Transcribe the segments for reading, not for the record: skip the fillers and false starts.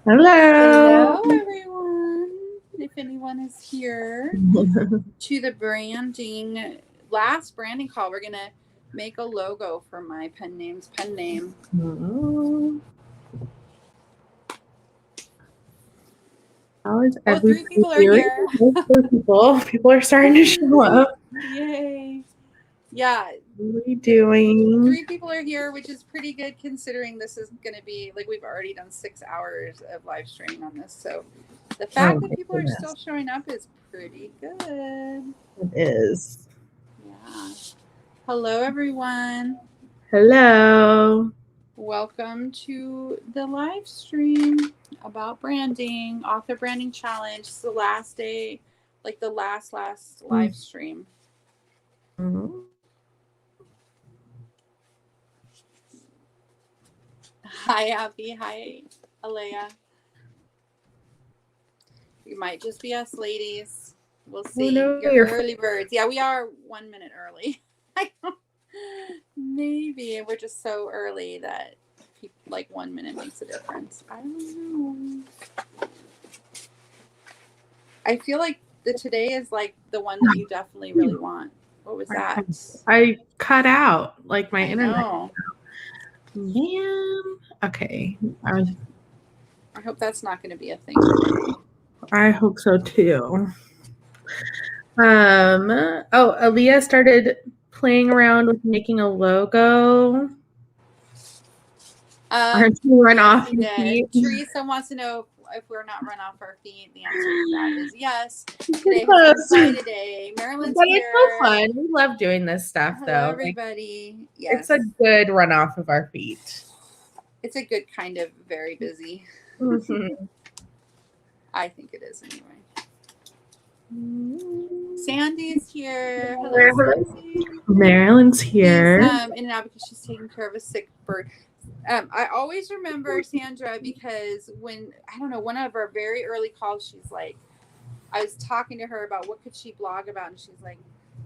Hello. Hello, everyone. If anyone is here to the last branding call, we're going to make a logo for my pen name. How is Oh, everybody 3 people are doing? here. People are starting to show up. Yay. Yeah. What are we doing? 3 people are here, which is pretty good considering this is going to be like we've already done 6 hours of live streaming on this. So the fact that people are still showing up is pretty good. It is. Yeah. Hello, everyone. Hello. Welcome to the live stream about branding, author branding challenge. It's the last day, like the last live stream. Mm-hmm. Hi, Abby. Hi, Alea. You might just be us ladies. We'll see. You're early birds. Yeah, we are 1 minute early. Maybe we're just so early that like 1 minute makes a difference. I don't know. I feel like today is like the one that you definitely really want. What was that? I cut out like my internet. Know. Man. Okay. I hope that's not going to be a thing today. I hope so too. Aaliyah started playing around with making a logo. Aren't you run off your feet? Teresa wants to know if we're not run off our feet. The answer to that is yes. Today has been Friday day. Marilyn's here. It's so fun. We love doing this stuff, Hello, though. everybody. Yes. It's a good run off of our feet. It's a good kind of very busy. I think it is anyway. Sandy's here. Hello, Sandy. Marilyn's here. She's in and out because she's taking care of a sick bird. I always remember Sandra because when, I don't know, one of our very early calls, she's like, I was talking to her about what could she blog about, and she's like,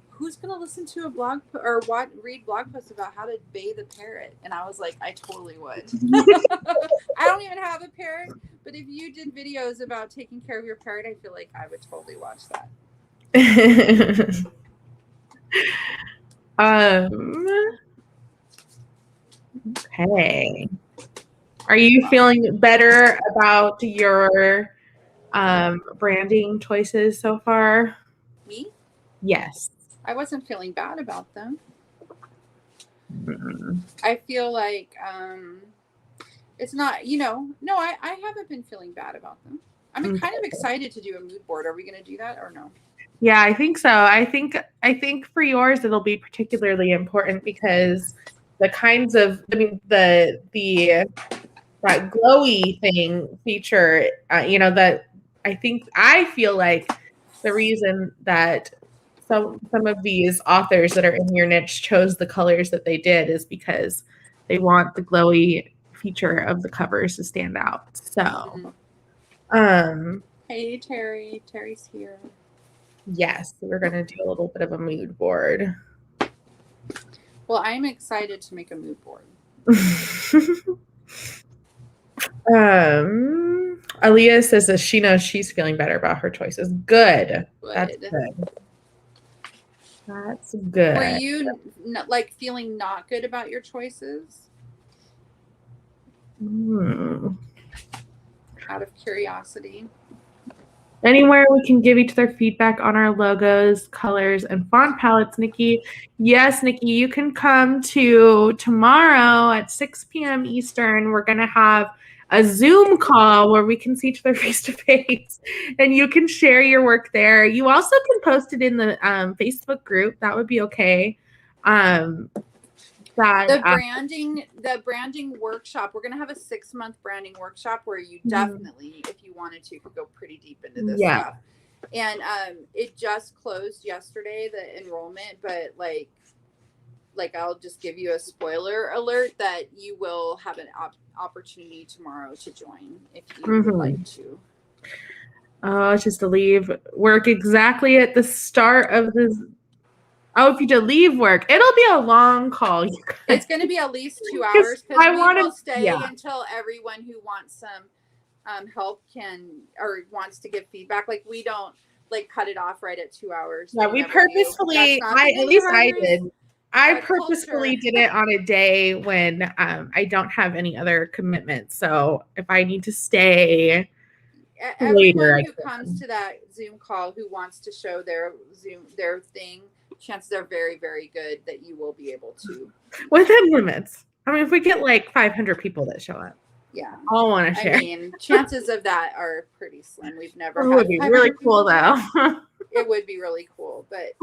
who's going to listen to a blog or read blog posts about how to bathe a parrot? And I was like, I totally would. I don't even have a parrot, but if you did videos about taking care of your parrot, I feel like I would totally watch that. Okay. Are you feeling better about your branding choices so far? Me? Yes. I wasn't feeling bad about them. I feel like it's not, no, I haven't been feeling bad about them. I'm kind of excited to do a mood board. Are we going to do that or no? Yeah, I think so. I think for yours it'll be particularly important because the kinds of, that glowy feature, that I feel like the reason that some of these authors that are in your niche chose the colors that they did is because they want the glowy feature of the covers to stand out. So, hey, Terry. Terry's here. Yes, we're going to do a little bit of a mood board. Well, I'm excited to make a mood board. Aaliyah says that she knows she's feeling better about her choices. Good. That's good. That's good. Were you like feeling not good about your choices? Out of curiosity. Anywhere we can give each other feedback on our logos, colors, and font palettes, Nikki. Yes, Nikki, you can come to tomorrow at 6 p.m. Eastern. We're going to have a Zoom call where we can see each other face to face, and you can share your work there. You also can post it in the Facebook group. That would be okay. The branding workshop, we're going to have a 6-month branding workshop where you definitely, if you wanted to, could go pretty deep into this stuff. And it just closed yesterday, the enrollment, but like I'll just give you a spoiler alert that you will have an opportunity tomorrow to join if you would like to. Oh, it's just to leave work exactly at the start of this. Oh, if you did leave work, it'll be a long call. It's going to be at least 2 hours because we will stay until everyone who wants some help or wants to give feedback. Like we don't like cut it off right at 2 hours. Yeah, we purposefully, at least I did. I purposefully did it on a day when I don't have any other commitments. So if I need to stay everyone who comes to that Zoom call who wants to show their thing, chances are very, very good that you will be able to. Within limits. I mean, if we get like 500 people that show up. Yeah. All want to share. I mean, chances of that are pretty slim. We've never It would be really cool though. It would be really cool, but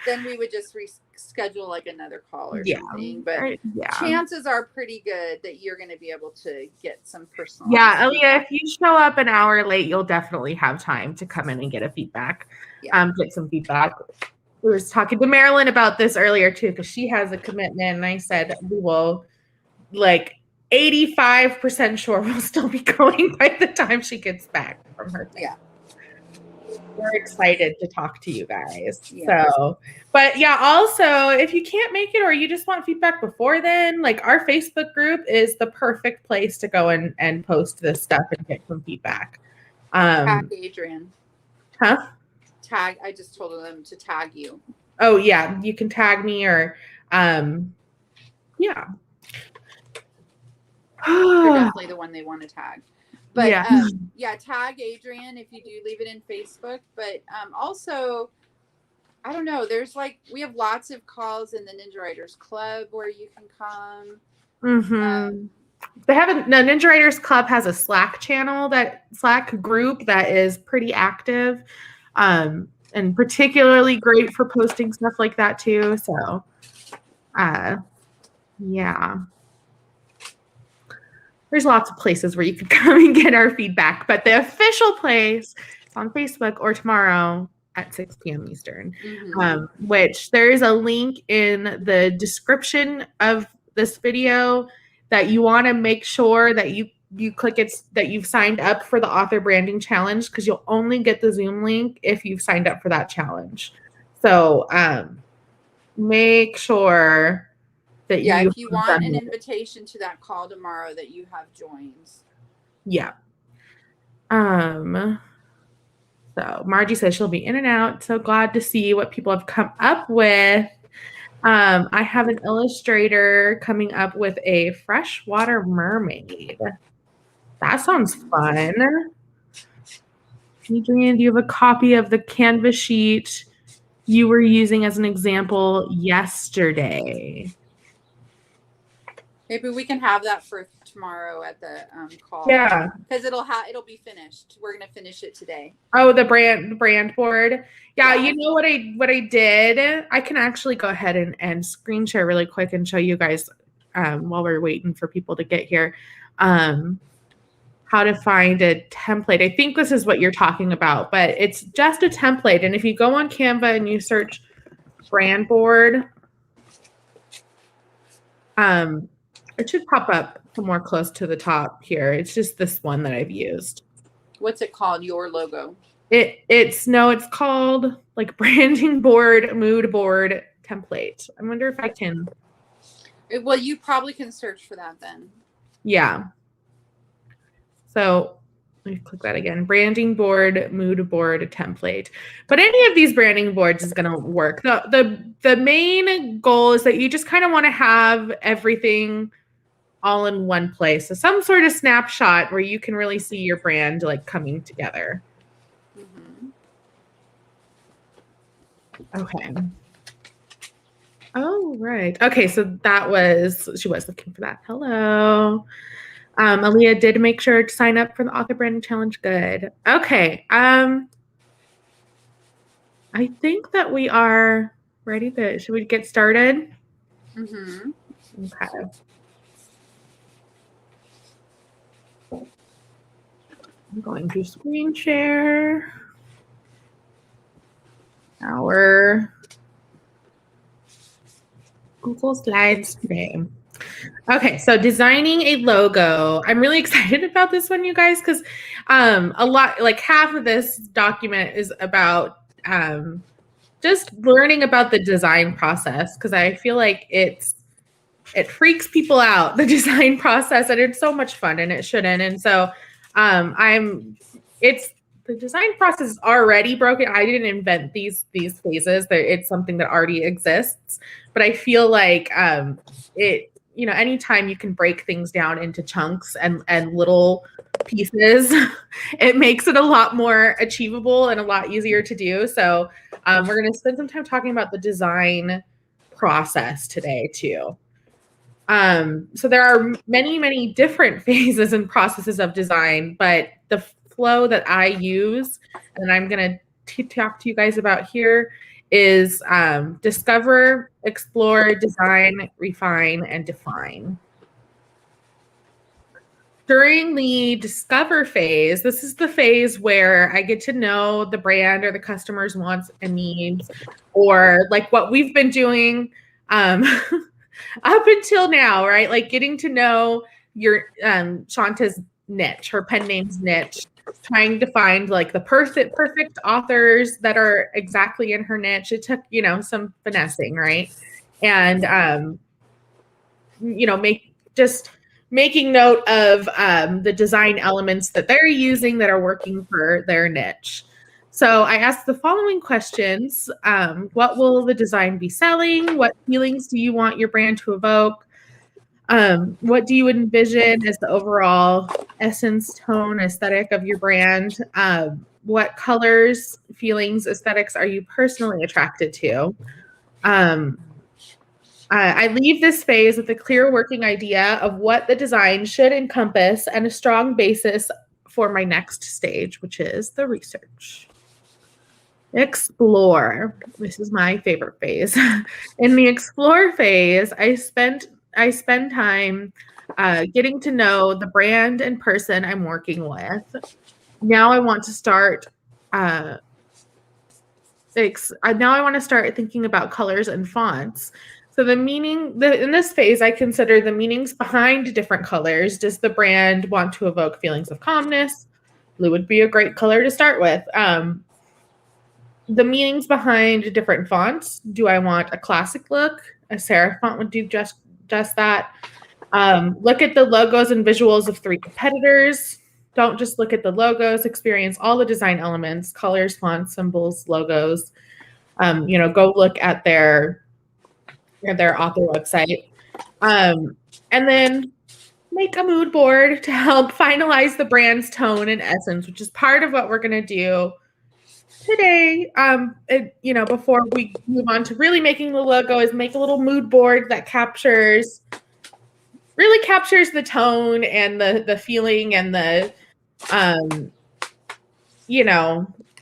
then we would just reschedule like another call or something. But chances are pretty good that you're going to be able to get some personal. Yeah, Aaliyah, if you show up an hour late, you'll definitely have time to come in and get a feedback. Get some feedback. We were talking to Marilyn about this earlier too, because she has a commitment, and I said we will, like 85% sure we'll still be going by the time she gets back from her thing. Yeah. We're excited to talk to you guys. Yeah. So, but yeah, also if you can't make it or you just want feedback before then, like our Facebook group is the perfect place to go and post this stuff and get some feedback. Tag Adrienne. Huh? I just told them to tag you. Oh yeah, you can tag me or yeah. You're definitely the one they want to tag. But tag Adrienne if you do leave it in Facebook. But also, I don't know. We have lots of calls in the Ninja Writers Club where you can come. Mm-hmm. The Ninja Writers Club has a Slack group that is pretty active, and particularly great for posting stuff like that too. So, yeah. There's lots of places where you can come and get our feedback, but the official place is on Facebook or tomorrow at 6 p.m. Eastern, which there's a link in the description of this video that you want to make sure that you click it, that you've signed up for the author branding challenge, because you'll only get the Zoom link if you've signed up for that challenge. So make sure that if you want an invitation to that call tomorrow, that you have joined. Yeah. So Margie says she'll be in and out. So glad to see what people have come up with. I have an illustrator coming up with a freshwater mermaid. That sounds fun. Adrienne, do you have a copy of the Canva sheet you were using as an example yesterday? Maybe we can have that for tomorrow at the call. Yeah, because it'll be finished. We're gonna finish it today. Oh, the brand board. Yeah, you know what I did? I can actually go ahead and screen share really quick and show you guys while we're waiting for people to get here how to find a template. I think this is what you're talking about, but it's just a template. And if you go on Canva and you search brand board, it should pop up somewhere close to the top here. It's just this one that I've used. What's it called? Your logo? It's called like branding board, mood board template. I wonder if I can. Well, you probably can search for that then. Yeah. So let me click that again. Branding board, mood board template. But any of these branding boards is going to work. The main goal is that you just kind of want to have everything all in one place. So some sort of snapshot where you can really see your brand like coming together. Mm-hmm. Okay. Oh, right. Okay, so she was looking for that. Hello. Aaliyah did make sure to sign up for the author branding challenge. Good. Okay. I think that we are ready should we get started? Mm-hmm. Okay. I'm going to screen share our Google Slides today. Okay, so designing a logo. I'm really excited about this one, you guys, because a lot, like half of this document is about just learning about the design process, because I feel like it freaks people out, the design process, and it's so much fun, and it shouldn't. And so It's the design process is already broken. I didn't invent these phases. It's something that already exists. But I feel like it, anytime you can break things down into chunks and little pieces, it makes it a lot more achievable and a lot easier to do. So we're going to spend some time talking about the design process today too. So there are many, many different phases and processes of design, but the flow that I use and I'm going to talk to you guys about here is discover, explore, design, refine, and define. During the discover phase, this is the phase where I get to know the brand or the customer's wants and needs, or like what we've been doing up until now, right? Like getting to know your Shaunta's niche, her pen name's niche, trying to find like the perfect authors that are exactly in her niche. It took, some finessing, right? And making note of the design elements that they're using that are working for their niche. So I asked the following questions. What will the design be selling? What feelings do you want your brand to evoke? What do you envision as the overall essence, tone, aesthetic of your brand? What colors, feelings, aesthetics are you personally attracted to? I leave this phase with a clear working idea of what the design should encompass and a strong basis for my next stage, which is the research. Explore. This is my favorite phase. In the explore phase, I spend time getting to know the brand and person I'm working with. Now I want to start thinking about colors and fonts. So in this phase, I consider the meanings behind different colors. Does the brand want to evoke feelings of calmness? Blue would be a great color to start with. The meanings behind different fonts. Do I want a classic look? A serif font would do just that. Look at the logos and visuals of 3 competitors. Don't just look at the logos. Experience all the design elements, colors, fonts, symbols, logos. Go look at their author website. And then make a mood board to help finalize the brand's tone and essence, which is part of what we're going to do today. Before we move on to really making the logo, is make a little mood board that really captures the tone and the feeling and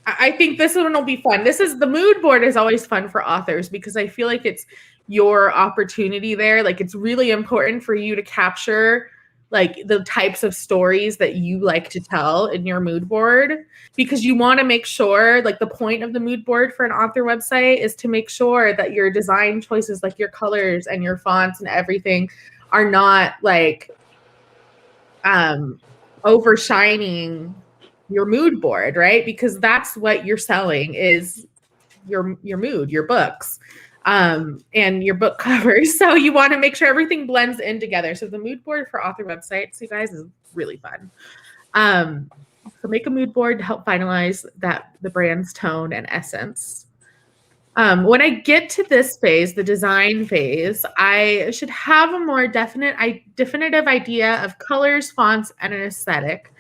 I think this one will be fun. The mood board is always fun for authors because I feel like it's your opportunity there. Like it's really important for you to capture like the types of stories that you like to tell in your mood board, because you want to make sure, like the point of the mood board for an author website is to make sure that your design choices, like your colors and your fonts and everything, are not like overshining your mood board, right? Because that's what you're selling is your mood, your books, and your book covers. So you want to make sure everything blends in together. So the mood board for author websites, you guys, is really fun. So make a mood board to help finalize the brand's tone and essence. When I get to this phase, the design phase, I should have a more definitive idea of colors, fonts, and an aesthetic.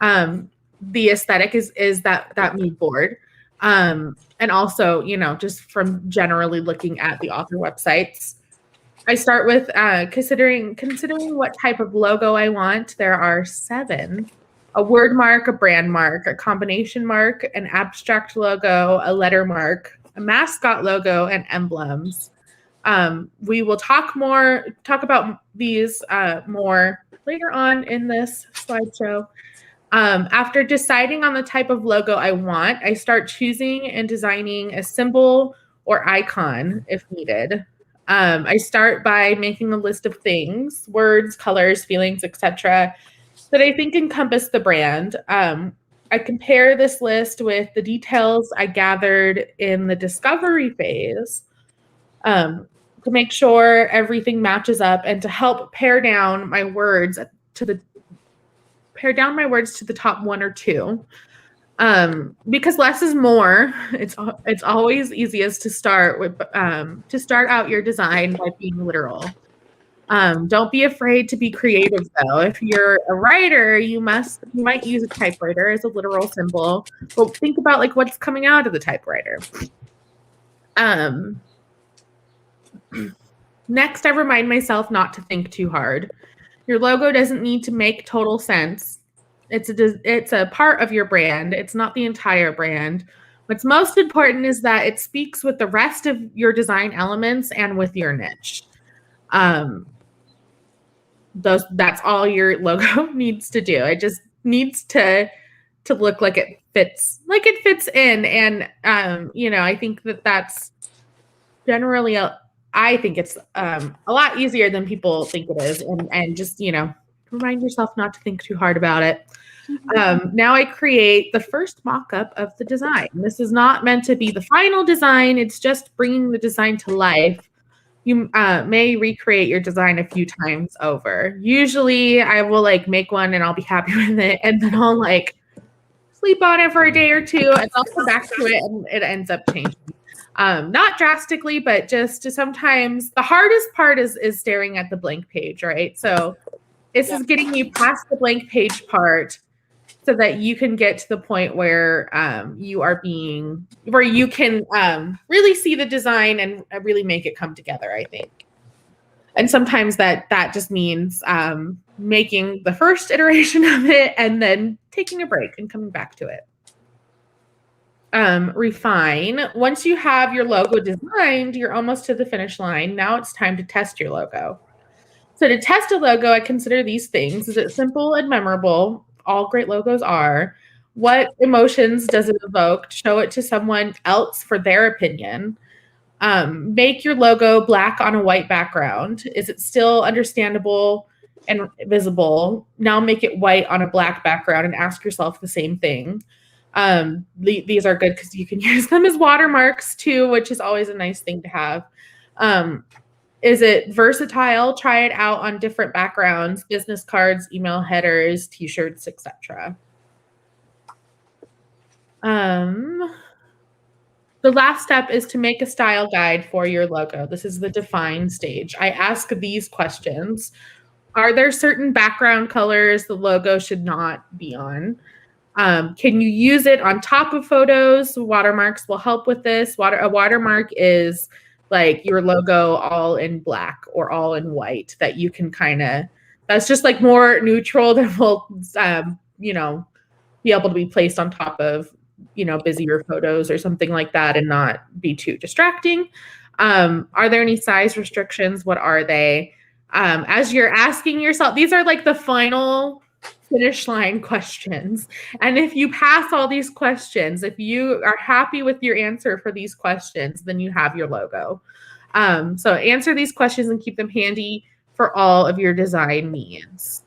The aesthetic is that mood board. And also, just from generally looking at the author websites, I start with considering what type of logo I want. There are 7: a word mark, a brand mark, a combination mark, an abstract logo, a letter mark, a mascot logo, and emblems. We will talk about these more later on in this slideshow. After deciding on the type of logo I want, I start choosing and designing a symbol or icon if needed. I start by making a list of things, words, colors, feelings, etc., that I think encompass the brand. I compare this list with the details I gathered in the discovery phase to make sure everything matches up and to help pare down my words to the pare down my words to the top 1 or 2. Because less is more. It's always easiest to start out your design by being literal. Don't be afraid to be creative though. If you're a writer, you might use a typewriter as a literal symbol, but think about like what's coming out of the typewriter. Next, I remind myself not to think too hard. Your logo doesn't need to make total sense. It's a part of your brand. It's not the entire brand. What's most important is that it speaks with the rest of your design elements and with your niche. That's all your logo needs to do. It just needs to look like it fits in. And I think that's generally I think it's a lot easier than people think it is. And just, remind yourself not to think too hard about it. Now I create the first mock-up of the design. This is not meant to be the final design. It's just bringing the design to life. You may recreate your design a few times over. Usually I will make one and I'll be happy with it. And then I'll sleep on it for a day or two and I'll come back to it and it ends up changing. Not drastically, but just sometimes the hardest part is staring at the blank page, right? So this is getting you past the blank page part so that you can get to the point where you can really see the design and really make it come together, I think. And sometimes that just means making the first iteration of it and then taking a break and coming back to it. Refine. Once you have your logo designed, you're almost to the finish line. Now it's time to test your logo. So to test a logo, I consider these things. Is it simple and memorable? All great logos are. What emotions does it evoke? Show it to someone else for their opinion. Make your logo black on a white background. Is it still understandable and visible? Now make it white on a black background and ask yourself the same thing. These are good because you can use them as watermarks too, which is always a nice thing to have. Is it versatile? Try it out on different backgrounds, business cards, email headers, t-shirts, etc. The last step is to make a style guide for your logo. This is the define stage. I ask these questions. Are there certain background colors the logo should not be on? Can you use it on top of photos? Watermarks will help with this. A watermark is your logo all in black or all in white that you can that's just more neutral that will, be able to be placed on top of, busier photos or something like that and not be too distracting. Are there any size restrictions? What are they? As you're asking yourself, these are the final finish line questions. And if you pass all these questions, if you are happy with your answer for these questions, then you have your logo. So answer these questions and keep them handy for all of your design needs.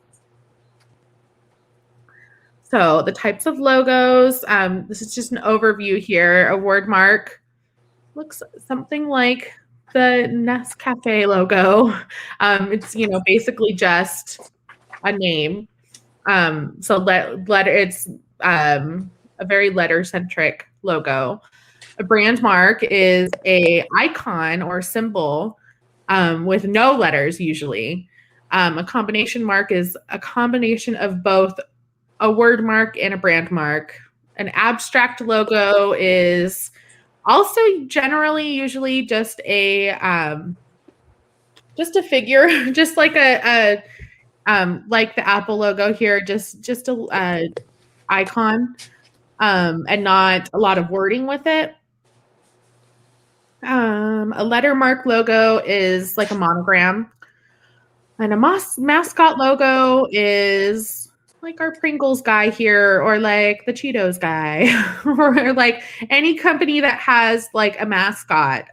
So the types of logos, this is just an overview here. A word mark looks something like the Nescafe logo. It's, basically just a name. So it's a very letter-centric logo. A brand mark is a icon or symbol with no letters usually. A combination mark is a combination of both a word mark and a brand mark. An abstract logo is also generally usually just a figure, just like a like the Apple logo here, just a icon, and not a lot of wording with it. A letter mark logo is like a monogram, and a mascot logo is like our Pringles guy here, or like the Cheetos guy, or like any company that has a mascot.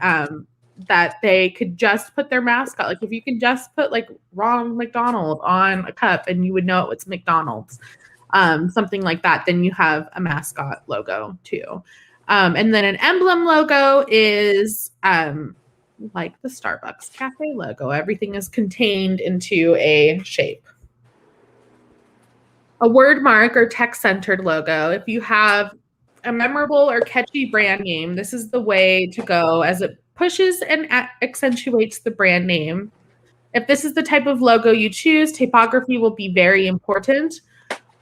That they could just put their mascot. If you can just put Ronald McDonald on a cup and you would know it was McDonald's, something like that, then you have a mascot logo too. And then an emblem logo is like the Starbucks cafe logo. Everything is contained into a shape. A word mark or text-centered logo. If you have a memorable or catchy brand name, this is the way to go as it pushes and accentuates the brand name. If this is the type of logo you choose, typography will be very important.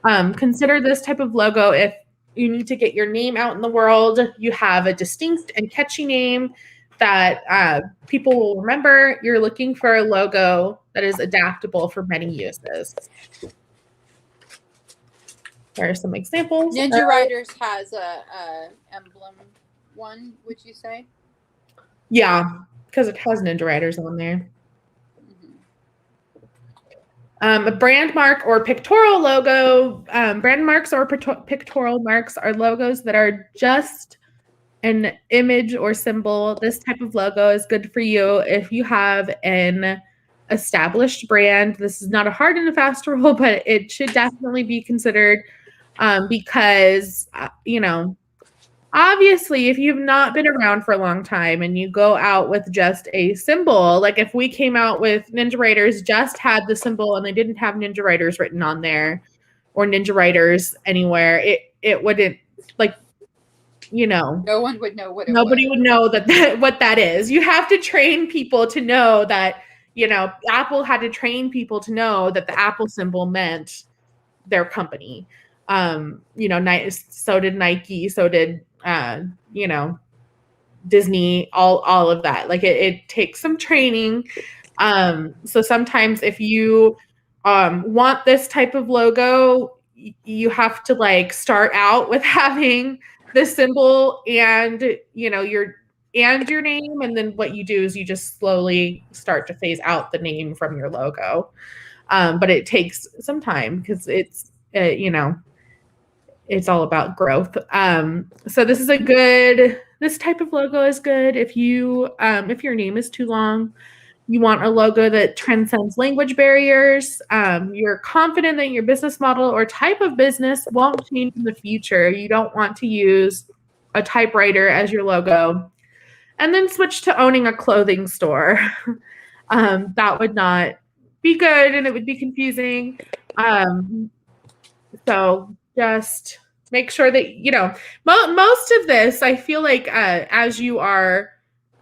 Consider this type of logo if you need to get your name out in the world, you have a distinct and catchy name that people will remember. You're looking for a logo that is adaptable for many uses. Here are some examples. Ninja Riders has a emblem one, would you say? Yeah, because it has Ninja Riders on there. A brand mark or pictorial logo. Brand marks or pictorial marks are logos that are just an image or symbol. This type of logo is good for you if you have an established brand. This is not a hard and a fast rule, but it should definitely be considered because, obviously, if you've not been around for a long time and you go out with just a symbol, like if we came out with Ninja Riders, just had the symbol and they didn't have Ninja Riders written on there or Ninja Riders anywhere, it wouldn't, no one would know what it nobody would know what that is. You have to train people to know that, Apple had to train people to know that the Apple symbol meant their company. So did Nike, so did Disney, all of that. Like it takes some training. So sometimes if you want this type of logo, you have to start out with having the symbol and your name, and then what you do is you just slowly start to phase out the name from your logo. But it takes some time because it's it's all about growth. So this type of logo is good if if your name is too long. You want a logo that transcends language barriers. You're confident that your business model or type of business won't change in the future. You don't want to use a typewriter as your logo and then switch to owning a clothing store. That would not be good and it would be confusing. So just make sure that, most of this, I feel like as you are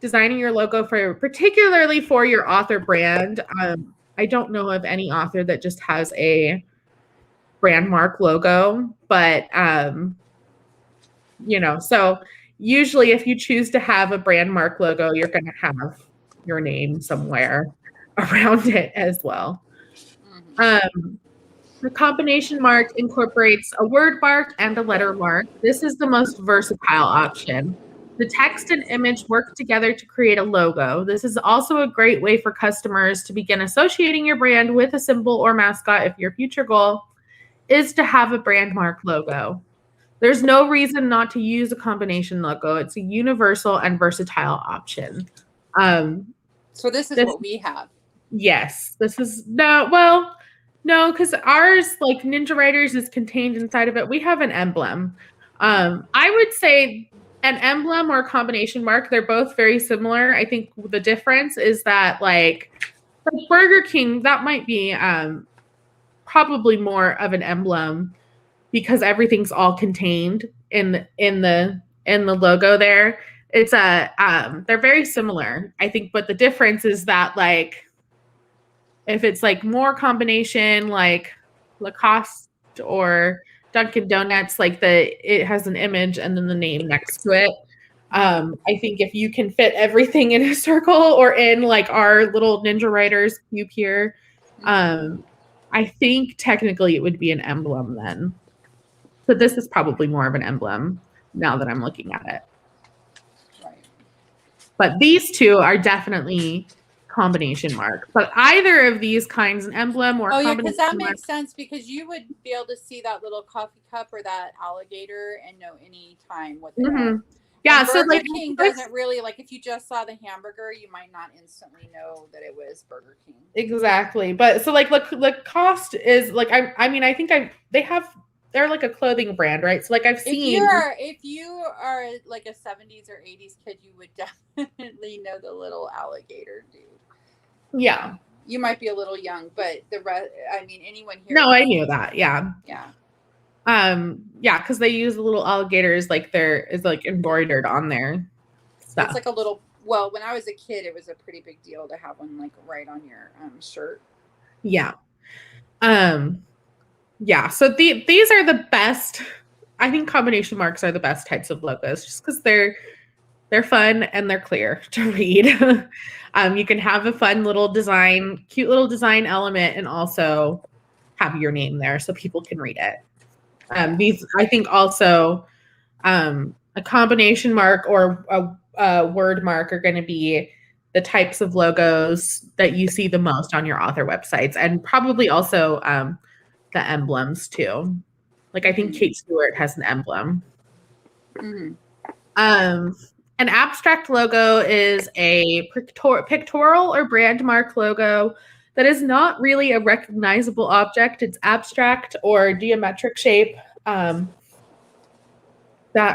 designing your logo particularly for your author brand, I don't know of any author that just has a brand mark logo, but, so usually if you choose to have a brand mark logo, you're going to have your name somewhere around it as well. The combination mark incorporates a word mark and a letter mark. This is the most versatile option. The text and image work together to create a logo. This is also a great way for customers to begin associating your brand with a symbol or mascot if your future goal is to have a brand mark logo. There's no reason not to use a combination logo. It's a universal and versatile option. So this is what we have. Yes. This is no, because ours, like Ninja Riders, is contained inside of it. We have an emblem. I would say an emblem or a combination mark, they're both very similar. I think the difference is that like Burger King, that might be probably more of an emblem because everything's all contained in the logo there. It's they're very similar, I think, but the difference is that like if it's like more combination like Lacoste or Dunkin' Donuts, like it has an image and then the name next to it. I think if you can fit everything in a circle or in like our little Ninja Riders cube here, I think technically it would be an emblem then. So this is probably more of an emblem now that I'm looking at it. Right. But these two are definitely combination mark. But either of these kinds, an emblem or yeah, because that makes sense because you would be able to see that little coffee cup or that alligator and know any time what they are. Yeah, and so Burger like King doesn't really, like if you just saw the hamburger, you might not instantly know that it was Burger King. Exactly. But so like Lacoste is like I mean I think they're like a clothing brand, right? So like I've seen if you are like a 70s or 80s kid, you would definitely know the little alligator dude. Yeah. You might be a little young, but the rest, I mean, anyone here. No, I knew that. Yeah. Yeah. Yeah, because they use little alligators like there is like embroidered on their stuff. It's like a little. Well, when I was a kid, it was a pretty big deal to have one like right on your shirt. Yeah. Yeah. So these are the best. I think combination marks are the best types of logos, just because they're fun and they're clear to read. You can have a fun little design, cute little design element, and also have your name there so people can read it. These, I think, also a combination mark or a word mark are going to be the types of logos that you see the most on your author websites, and probably also the emblems too. Like I think Kate Stewart has an emblem. Mm-hmm. An abstract logo is a pictorial or brand mark logo that is not really a recognizable object. It's abstract or geometric shape that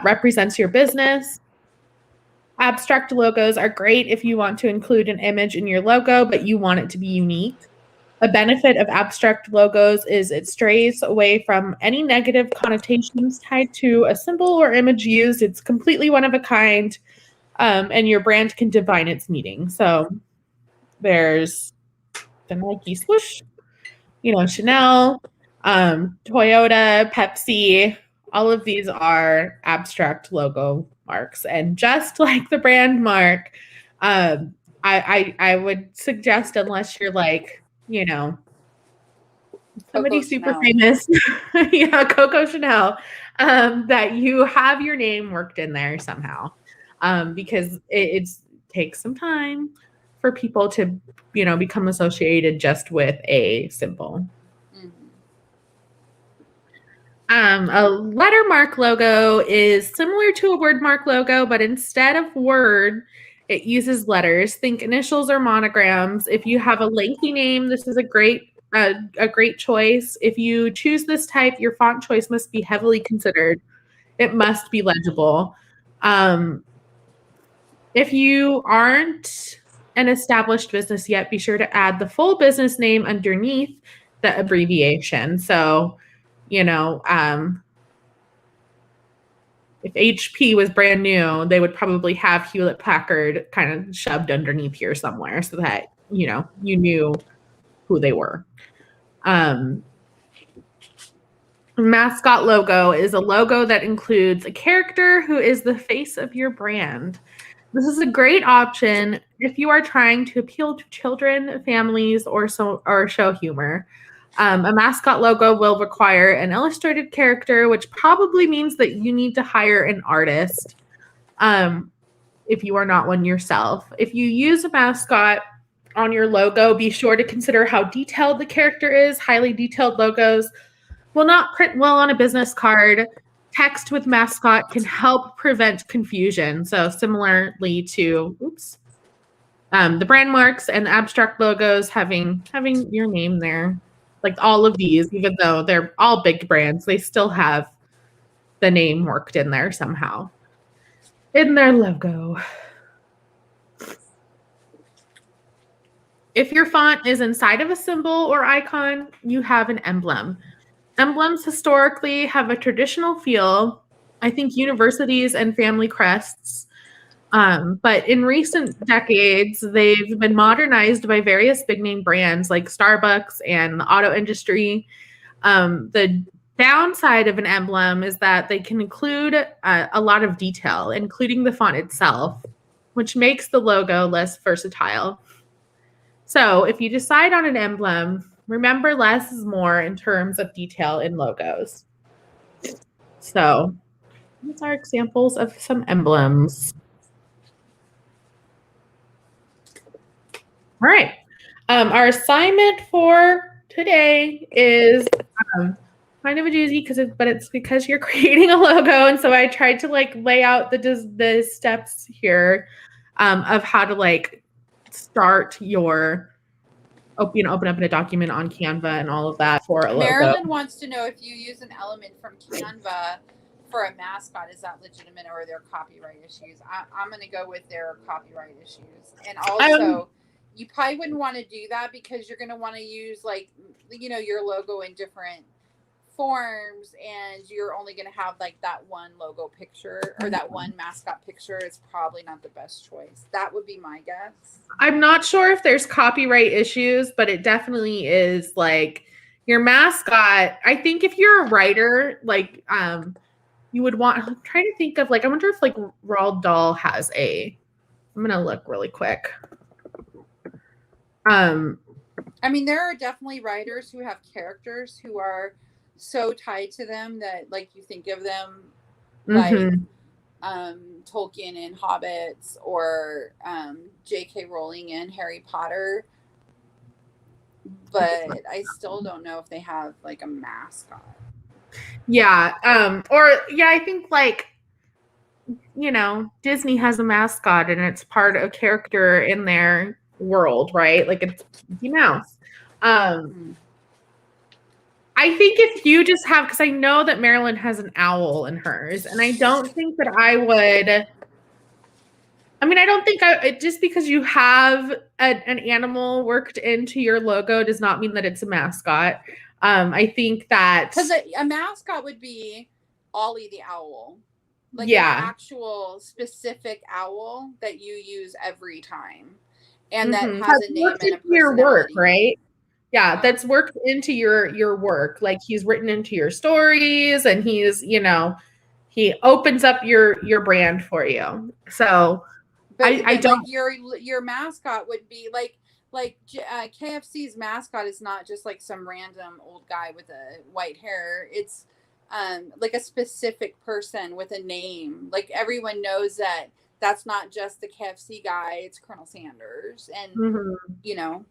represents your business. Abstract logos are great if you want to include an image in your logo, but you want it to be unique. A benefit of abstract logos is it strays away from any negative connotations tied to a symbol or image used. It's completely one of a kind, and your brand can define its meaning. So there's the Nike swoosh, Chanel, Toyota, Pepsi. All of these are abstract logo marks. And just like the brand mark, I would suggest, unless you're like, somebody super famous, Coco Chanel, that you have your name worked in there somehow, because it takes some time for people to, become associated just with a symbol. A letter mark logo is similar to a word mark logo, but instead of word, it uses letters. Think initials or monograms. If you have a lengthy name, this is a great choice. If you choose this type, your font choice must be heavily considered. It must be legible. If you aren't an established business yet, be sure to add the full business name underneath the abbreviation. So, if HP was brand new, they would probably have Hewlett Packard kind of shoved underneath here somewhere so that, you knew who they were. Mascot logo is a logo that includes a character who is the face of your brand. This is a great option if you are trying to appeal to children, families, or show humor. A mascot logo will require an illustrated character, which probably means that you need to hire an artist if you are not one yourself. If you use a mascot on your logo, be sure to consider how detailed the character is. Highly detailed logos will not print well on a business card. Text with mascot can help prevent confusion. So similarly to the brand marks and abstract logos, having your name there. Like all of these, even though they're all big brands, they still have the name worked in there somehow in their logo. If your font is inside of a symbol or icon, you have an emblem. Emblems historically have a traditional feel. I think universities and family crests. But in recent decades, they've been modernized by various big name brands like Starbucks and the auto industry. The downside of an emblem is that they can include a lot of detail, including the font itself, which makes the logo less versatile. So if you decide on an emblem, remember less is more in terms of detail in logos. So these are examples of some emblems. All right. Our assignment for today is kind of a doozy but it's because you're creating a logo, and so I tried to lay out the steps here of how to start your open up in a document on Canva and all of that for a logo. Marilyn wants to know if you use an element from Canva for a mascot, is that legitimate or are there copyright issues? I'm going to go with their copyright issues. And also, you probably wouldn't want to do that because you're going to want to use like, you know, your logo in different forms, and you're only going to have like that one logo picture or that one mascot picture. It's probably not the best choice. That would be my guess. I'm not sure if there's copyright issues, but it definitely is like your mascot. I think if you're a writer, like you would want, I'm trying to think of like, I wonder if like Roald Dahl has I'm gonna look really quick. I mean, there are definitely writers who have characters who are so tied to them that like you think of them like Tolkien in Hobbits or J.K. Rowling in Harry Potter, but I still don't know if they have like a mascot. Yeah. I think like, you know, Disney has a mascot and it's part of a character in their world, right? Like it's Mickey Mouse. I think if you just have, because I know that Marilyn has an owl in hers, and I don't think that I would. I mean, I don't think just because you have an animal worked into your logo does not mean that it's a mascot. I think that because a mascot would be Ollie the owl, like an actual specific owl that you use every time, and that has a name and a personality. Your work, right? Yeah, that's worked into your work. Like he's written into your stories, and he's, you know, he opens up your brand for you. So I don't. Like your mascot would be like KFC's mascot is not just like some random old guy with a white hair. It's like a specific person with a name. Like everyone knows that that's not just the KFC guy. It's Colonel Sanders, and you know.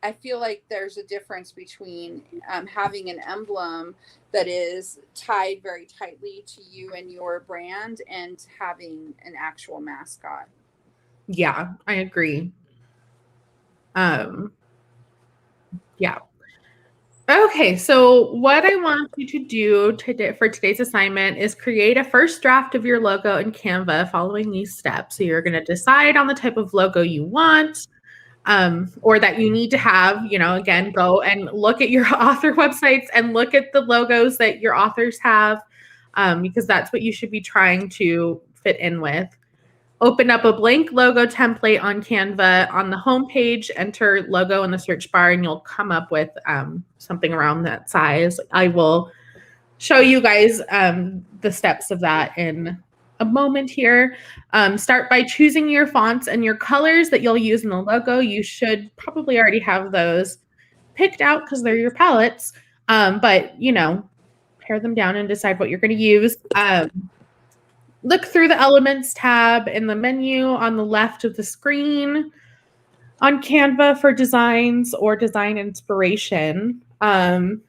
I feel like there's a difference between having an emblem that is tied very tightly to you and your brand and having an actual mascot. Yeah, I agree. Yeah. Okay, so what I want you to do today for today's assignment is create a first draft of your logo in Canva following these steps. So you're going to decide on the type of logo you want. Or that you need to have, you know, again, go and look at your author websites and look at the logos that your authors have, because that's what you should be trying to fit in with. Open up a blank logo template on Canva. On the home page, enter logo in the search bar, and you'll come up with something around that size. I will show you guys the steps of that in a moment here. Start by choosing your fonts and your colors that you'll use in the logo. You should probably already have those picked out because they're your palettes. But, you know, pare them down and decide what you're going to use. Look through the Elements tab in the menu on the left of the screen on Canva for designs or design inspiration. Play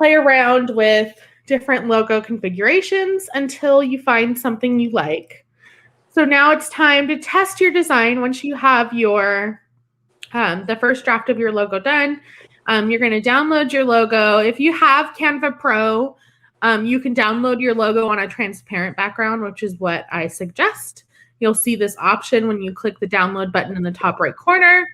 around with different logo configurations until you find something you like. So now it's time to test your design. Once you have your the first draft of your logo done, you're going to download your logo. If you have Canva Pro, you can download your logo on a transparent background, which is what I suggest. You'll see this option when you click the download button in the top right corner.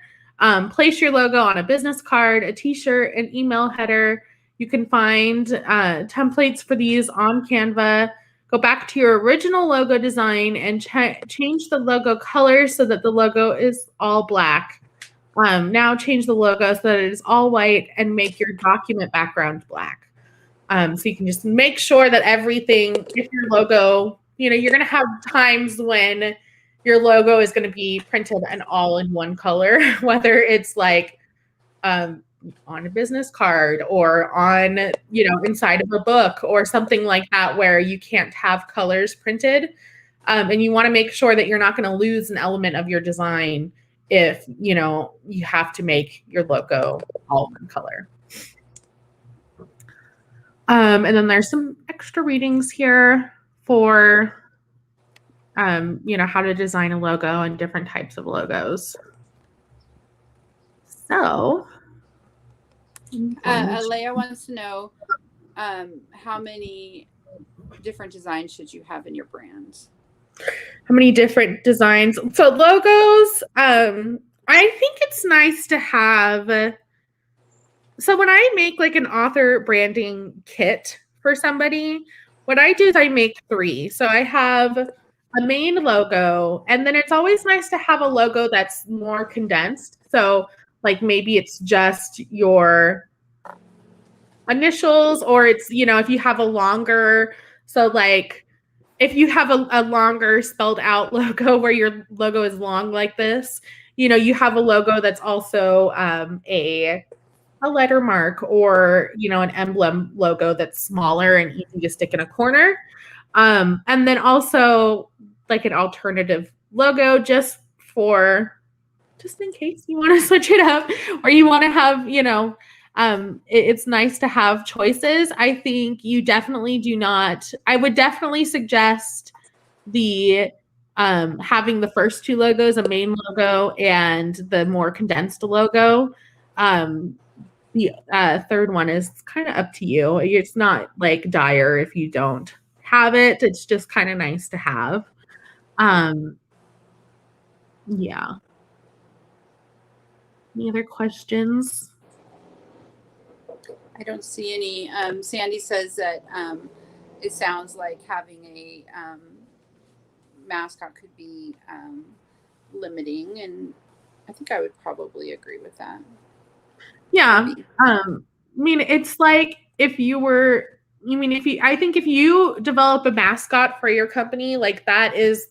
Place your logo on a business card, a t-shirt, an email header. You can find templates for these on Canva. Go back to your original logo design and change the logo color so that the logo is all black. Now change the logo so that it is all white and make your document background black. So you can just make sure that everything, if your logo, you know, you're going to have times when your logo is going to be printed and all in one color, whether it's like on a business card or on, you know, inside of a book or something like that, where you can't have colors printed. And you want to make sure that you're not going to lose an element of your design if, you know, you have to make your logo all one color. And then there's some extra readings here for, you know, how to design a logo and different types of logos. So, Alea wants to know how many different designs should you have in your brand? How many different designs? So logos, I think it's nice to have. So when I make like an author branding kit for somebody, what I do is I make 3. So I have a main logo, and then it's always nice to have a logo that's more condensed. So like maybe it's just your initials, or it's, if you have a longer, so like if you have a longer spelled out logo where your logo is long like this, you have a logo that's also a letter mark, or an emblem logo that's smaller and easy to stick in a corner. And then also like an alternative logo just in case you want to switch it up, or you want to have, it's nice to have choices. I think you definitely do not. I would definitely suggest the having the first 2 logos, a main logo and the more condensed logo. The third one is kind of up to you. It's not like dire if you don't have it. It's just kind of nice to have. Yeah. Any other questions? I don't see any. Sandy says that it sounds like having a mascot could be limiting, and I think I would probably agree with that. Yeah. I mean, it's like I think if you develop a mascot for your company, like that is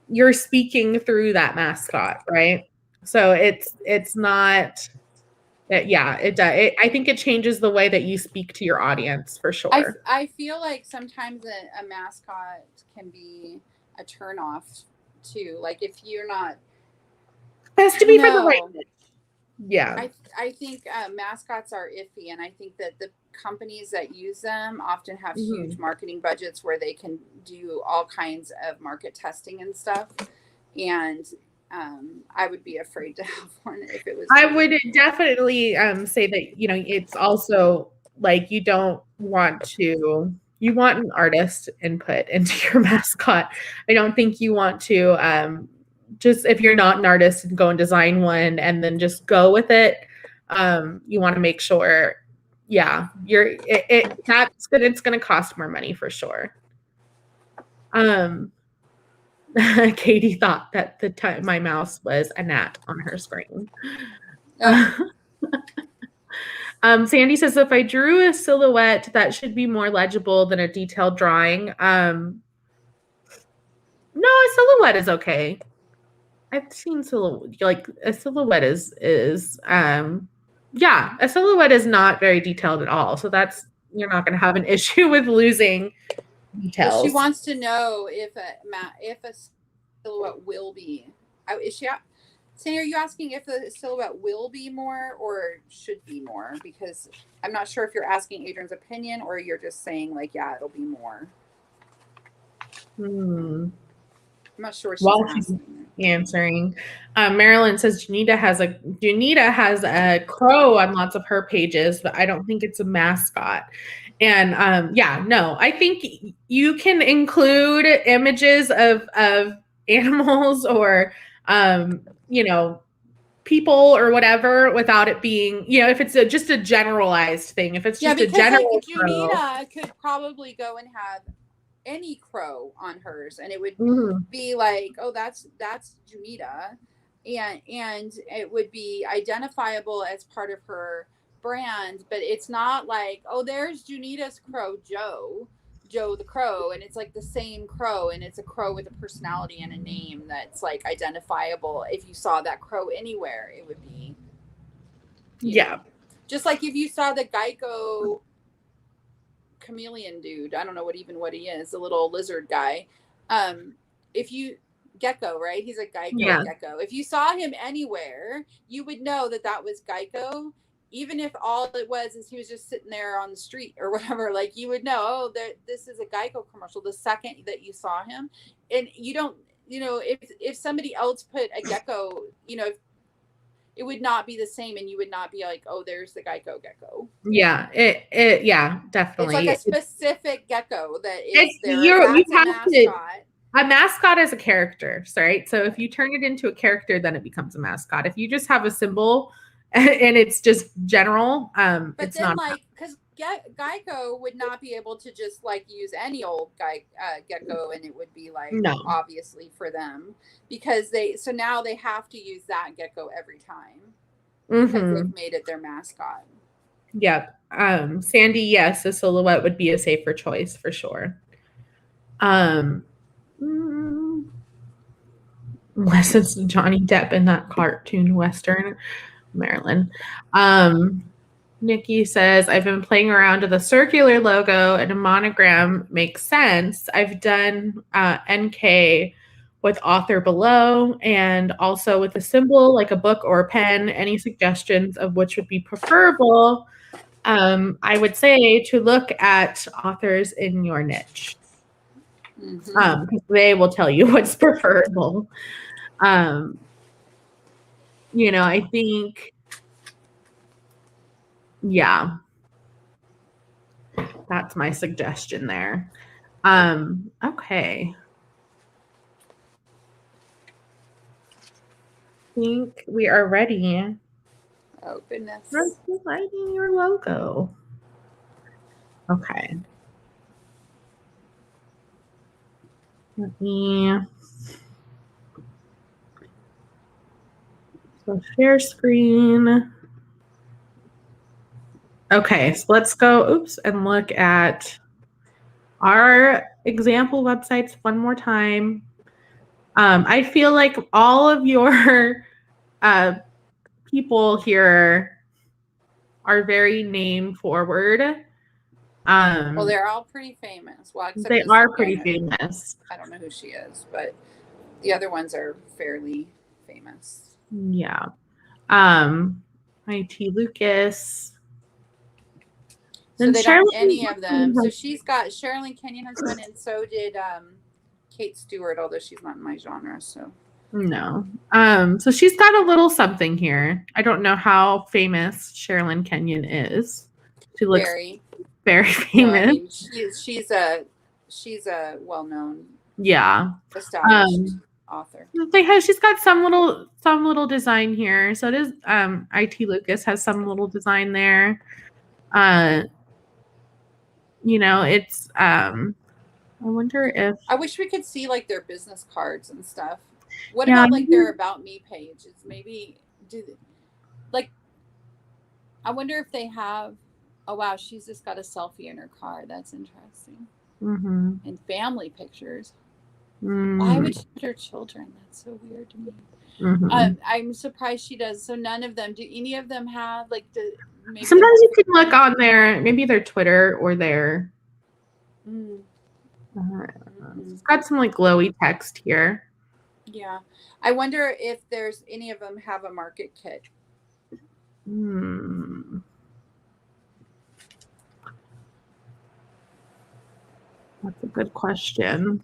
you're speaking through that mascot, right? So it's not. Yeah, it does. I think it changes the way that you speak to your audience for sure. I feel like sometimes a mascot can be a turnoff too. Like if you're not, it has to be for the right niche. Yeah. I think mascots are iffy, and I think that the companies that use them often have huge marketing budgets where they can do all kinds of market testing and stuff. And I would be afraid to have one if it was. I would definitely say that, it's also like you want an artist input into your mascot. I don't think you want to just, if you're not an artist, and go and design one and then just go with it. You want to make sure, it's going to cost more money for sure. Katie thought that my mouse was a gnat on her screen. Oh. Sandy says, if I drew a silhouette, that should be more legible than a detailed drawing. No, a silhouette is okay. I've seen a silhouette is a silhouette is not very detailed at all. So you're not going to have an issue with losing details. Well, she wants to know if a silhouette will be. Sandy, are you asking if the silhouette will be more or should be more? Because I'm not sure if you're asking Adrienne's opinion or you're just saying like, yeah, it'll be more. I'm not sure what she's answering. Marilyn says Junita has a crow on lots of her pages, but I don't think it's a mascot. And no, I think you can include images of animals or people or whatever without it being, if it's just a generalized thing. If it's just a general, like Junita could probably go and have any crow on hers, and it would be like, oh, that's Junita, and it would be identifiable as part of her brand. But it's not like, oh, there's Junita's crow, Joe the crow, and it's like the same crow, and it's a crow with a personality and a name that's like identifiable. If you saw that crow anywhere, it would be know. Just like if you saw the Geico chameleon dude, I don't know what he is, the little lizard guy, if you Gecko, right? He's a Geico gecko. If you saw him anywhere, you would know that was Geico. Even if all it was is he was just sitting there on the street or whatever, like you would know, oh, this is a Geico commercial the second that you saw him. And you don't, if somebody else put a gecko, it would not be the same, and you would not be like, oh, there's the Geico gecko. Yeah, yeah, definitely. It's like a specific gecko that is there. You That's a have mascot. A mascot is a character, right? So if you turn it into a character, then it becomes a mascot. If you just have a symbol and it's just general, but it's then not. Like, because Geico would not be able to just like use any old gecko, and it would be like obviously for them, because now they have to use that gecko every time because they've made it their mascot. Yep. Sandy, yes, a silhouette would be a safer choice for sure. Unless it's Johnny Depp in that cartoon Western Maryland. Nikki says, I've been playing around with a circular logo and a monogram makes sense. I've done NK with author below and also with a symbol like a book or a pen. Any suggestions of which would be preferable? I would say to look at authors in your niche. They will tell you what's preferable. I think, yeah, that's my suggestion there. Okay. I think we are ready. Oh, goodness. For writing your logo. Okay. Let me share screen. Okay, so let's go, and look at our example websites one more time. I feel like all of your people here are very name forward. Well, they're all pretty famous. Well, except they are pretty famous. I don't know who she is, but the other ones are fairly famous. Yeah. IT Lucas. So they don't any of them. So she's got Sherilyn Kenyon has one, and so did Kate Stewart, although she's not in my genre. So no. So she's got a little something here. I don't know how famous Sherilyn Kenyon is. She looks very famous. No, I mean, she's a well-known, established author. She's got some little design here. So it is IT Lucas has some little design there. It's I wonder if I wish we could see like their business cards and stuff. What about like their About Me pages? Maybe I wonder if they have. Oh wow, she's just got a selfie in her car. That's interesting. And family pictures. Why would she put her children? That's so weird to me. I'm surprised she does. So none of them. Do any of them have like the? Sometimes you can look on maybe their Twitter or their. It's got some like glowy text here. Yeah, I wonder if there's any of them have a market kit. That's a good question.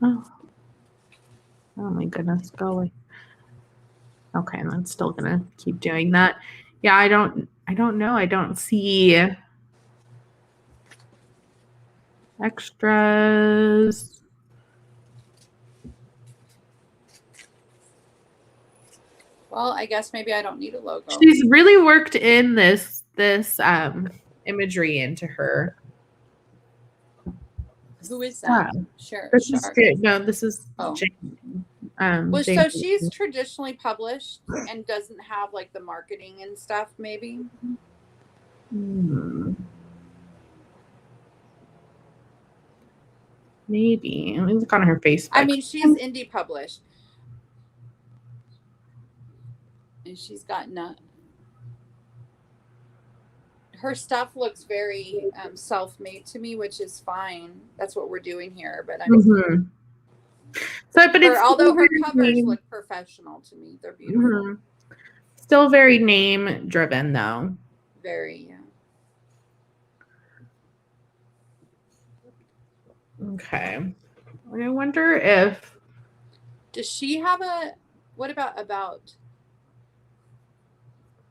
Oh my goodness, go away. Okay, and I'm still gonna keep doing that. Yeah, I don't know. I don't see extras. Well, I guess maybe I don't need a logo. She's really worked in this imagery into her. Who is that? Sure. This is good. No, this is Jane. Well, so she's traditionally published and doesn't have like the marketing and stuff, maybe. Maybe. Let me look on her Facebook. I mean, she's indie published. And she's got her stuff looks very self-made to me, which is fine. That's what we're doing here. But I'm although her covers look professional to me, they're beautiful. Still very name driven though. Very, yeah. Okay. I wonder if Does she have what about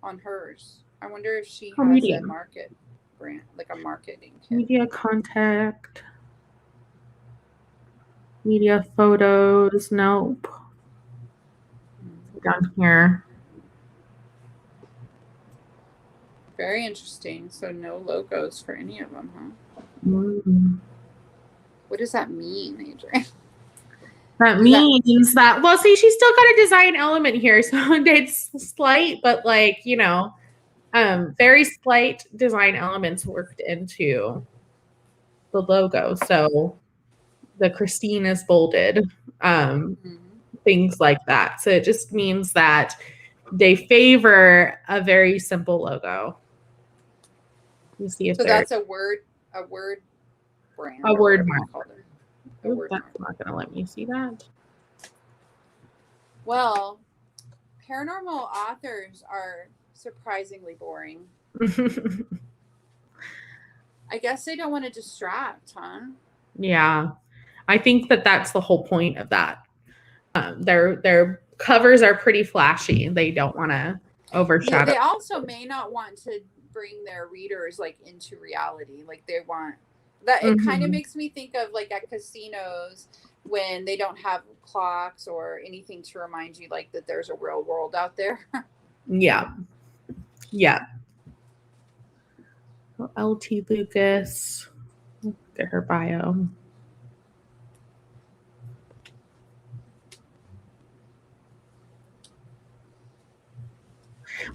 on hers? I wonder if she has media. a market brand, like a marketing kit. Media contact. Media photos. Nope. Down here. Very interesting. So no logos for any of them, huh? Mm. What does that mean, Adrienne? That means that, well, see, she's still got a design element here. So it's slight, but like, you know, very slight design elements worked into the logo. So the Christine is bolded, things like that. So it just means that they favor a very simple logo. You see if so that's a word brand. A word mark. A word That's mark. not going to let me see that. Well, paranormal authors are surprisingly boring. I guess they don't want to distract, huh? Yeah. I think that that's the whole point of that. Their covers are pretty flashy. They don't want to overshadow. They also may not want to bring their readers like into reality. Like they want that. It kind of makes me think of like at casinos when they don't have clocks or anything to remind you like that there's a real world out there. Yeah. Yeah. LT Lucas. Look at her bio.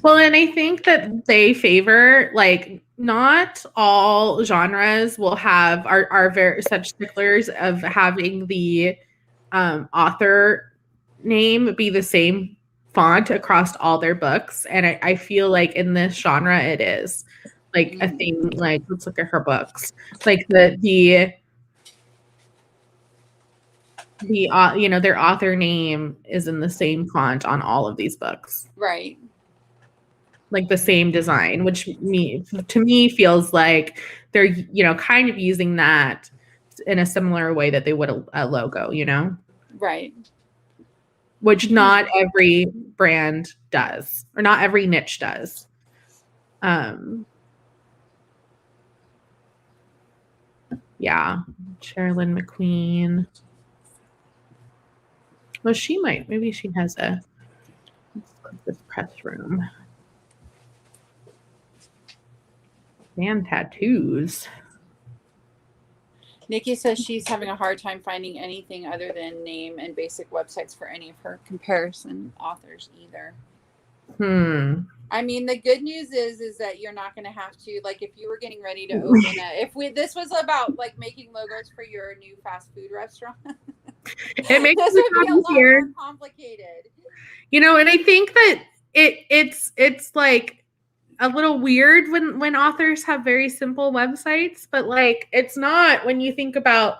Well, and I think that they favor, like, not all genres will have are very such sticklers of having the author name be the same font across all their books. And I feel like in this genre it is like a thing. Like, let's look at her books. Like the you know, their author name is in the same font on all of these books. Right. Like the same design, which to me feels like they're, you know, kind of using that in a similar way that they would a logo, you know? Right. Which not every brand does, or not every niche does. Yeah. Sherilyn McQueen. Well, she might. Maybe she has a. Let's click this press room. Man, tattoos. Nikki says she's having a hard time finding anything other than name and basic websites for any of her comparison authors either. I mean, the good news is that you're not going to have to, like, if you were getting ready to open this was about like making logos for your new fast food restaurant. It makes this would be a lot more complicated. You know, and I think that it's like a little weird when authors have very simple websites, but like it's not when you think about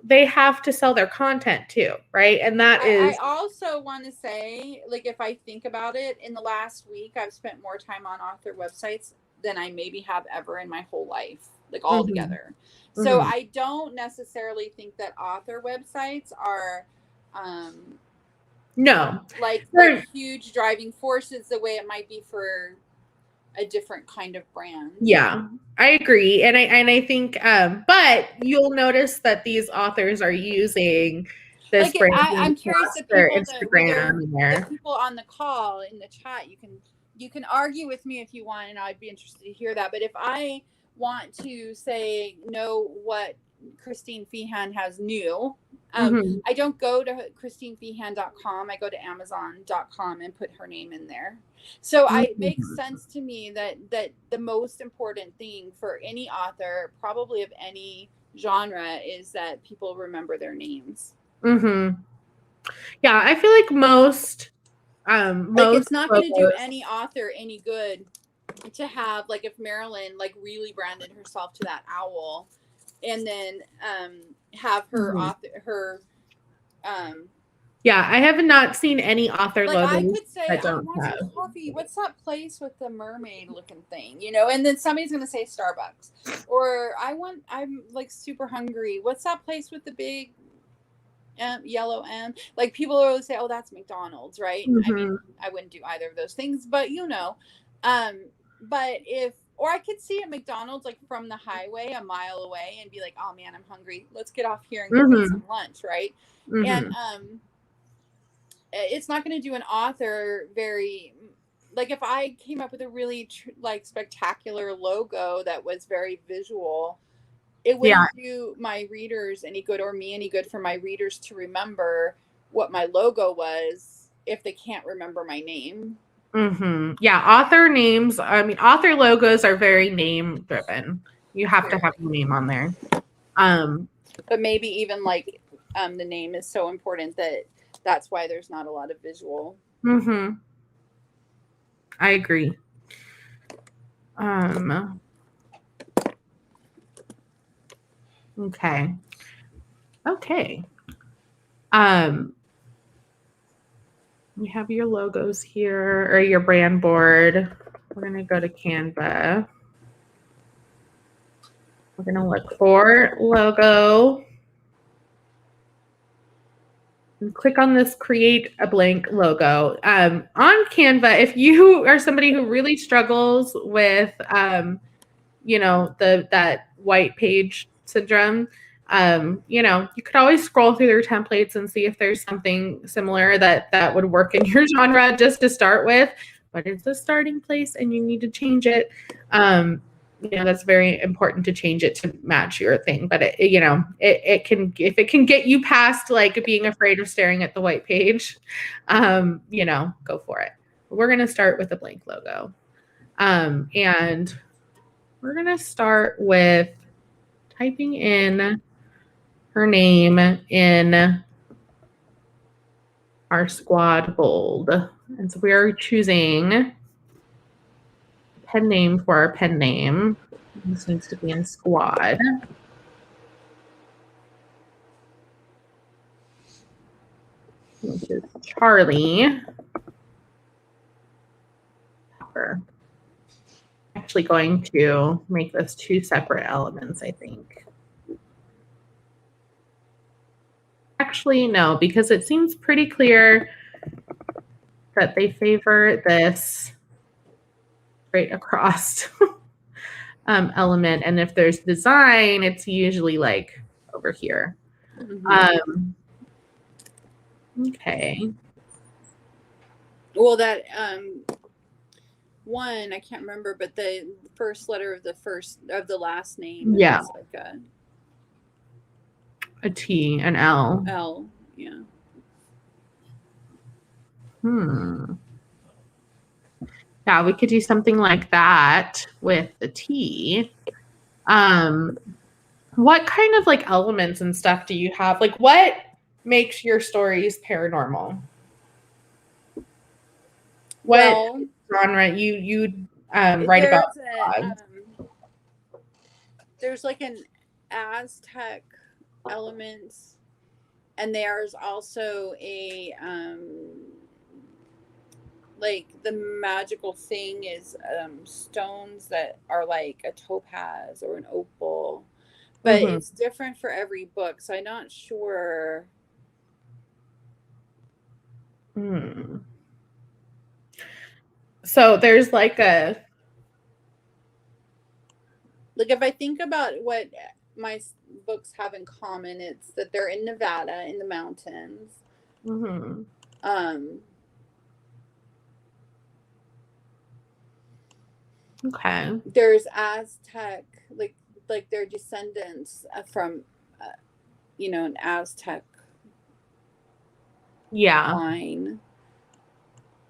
they have to sell their content too, right? And that is. I also want to say, like, if I think about it, in the last week, I've spent more time on author websites than I maybe have ever in my whole life, like all together. So I don't necessarily think that author websites are, no, like huge driving forces the way it might be for a different kind of brand. Yeah, I agree. And I think, but you'll notice that these authors are using this like, brand. I'm curious if their Instagram the people on the call in the chat, you can argue with me if you want, and I'd be interested to hear that. But if I want to know what Christine Feehan has new, I don't go to christinefeehan.com. I go to amazon.com and put her name in there. So it makes sense to me that the most important thing for any author, probably of any genre, is that people remember their names. Yeah, I feel like most like it's not going to do any author any good to have, like, if Marilyn like really branded herself to that owl and then have her Yeah, I have not seen any author Like I logos could say, that I don't want have. some coffee. What's that place with the mermaid looking thing? You know, and then somebody's gonna say Starbucks. Or I'm like super hungry. What's that place with the big yellow M? Like people always say, oh, that's McDonald's, right? I mean, I wouldn't do either of those things, but you know. But or I could see a McDonald's like from the highway a mile away and be like, oh man, I'm hungry. Let's get off here and go get some lunch, right? And it's not going to do an author very, like if I came up with a really like spectacular logo that was very visual, it wouldn't do my readers any good or me any good for my readers to remember what my logo was if they can't remember my name. Yeah, author names. I mean, author logos are very name driven. You have to have your name on there. But maybe even like the name is so important that's why there's not a lot of visual. I agree. Okay. We have your logos here, or your brand board. We're going to go to Canva. We're going to look for logo. And click on this create a blank logo. On Canva, if you are somebody who really struggles with, that white page syndrome, you could always scroll through their templates and see if there's something similar that would work in your genre just to start with. But it's a starting place and you need to change it. That's very important to change it to match your thing. But it can, if it can get you past like being afraid of staring at the white page, go for it. We're going to start with a blank logo. And we're going to start with typing in her name in our squad bold. And so we are choosing a pen name for our pen name. This needs to be in squad. Which is Charlie. Pepper. Actually going to make this two separate elements, I think. Actually, no, because it seems pretty clear that they favor this straight across element. And if there's design, it's usually like over here. Okay. Well, that one I can't remember, but the first letter of the last name is like a T, an L. L, yeah. Yeah, we could do something like that with the T. What kind of like elements and stuff do you have? Like what makes your stories paranormal? What genre you write about? There's like an Aztec element, and there's also a like the magical thing is stones that are like a topaz or an opal, but it's different for every book, so I'm not sure. So there's like if I think about what my books have in common, it's that they're in Nevada in the mountains. Okay. There's Aztec, like their descendants from, an Aztec line.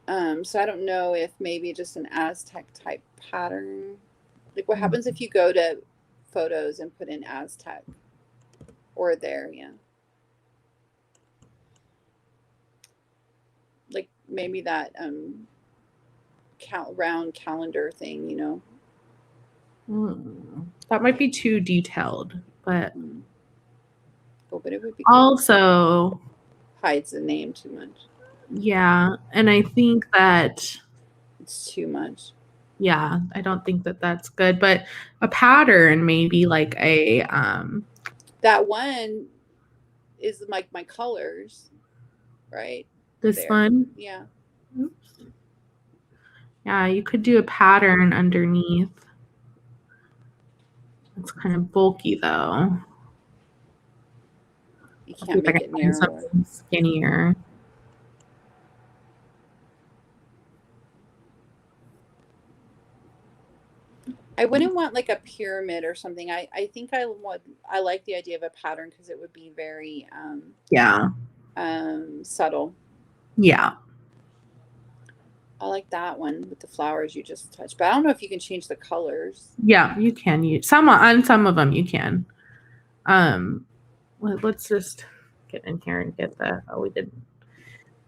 So I don't know if maybe just an Aztec type pattern. Like what happens if you go to photos and put in Aztec or there, like maybe that round calendar thing, That might be too detailed, but but it would be also hides the name too much. Yeah, and I think that It's too much. yeah, I don't think that that's good, but a pattern maybe like a That one is like my colors, right? this There. one. Yeah. Oops. Yeah, you could do a pattern underneath. It's kind of bulky though. You I'll see can't if I make can it find narrower. something skinnier. I wouldn't want like a pyramid or something. I think I like the idea of a pattern because it would be very Yeah. subtle. Yeah. I like that one with the flowers you just touched, but I don't know if you can change the colors. Yeah, you can use some on some of them you can. Let's just get in here and get the we didn't.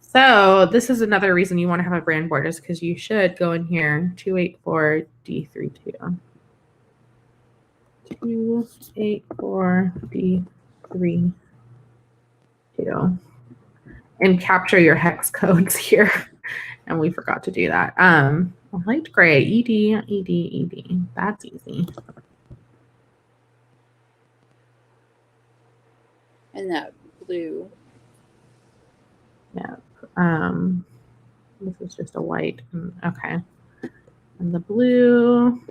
So this is another reason you want to have a brand board is because you should go in here 284D32. 284D32 and capture your hex codes here. And we forgot to do that. Light gray, ED. That's easy. And that blue. Yeah. This is just a white. Okay. And the blue.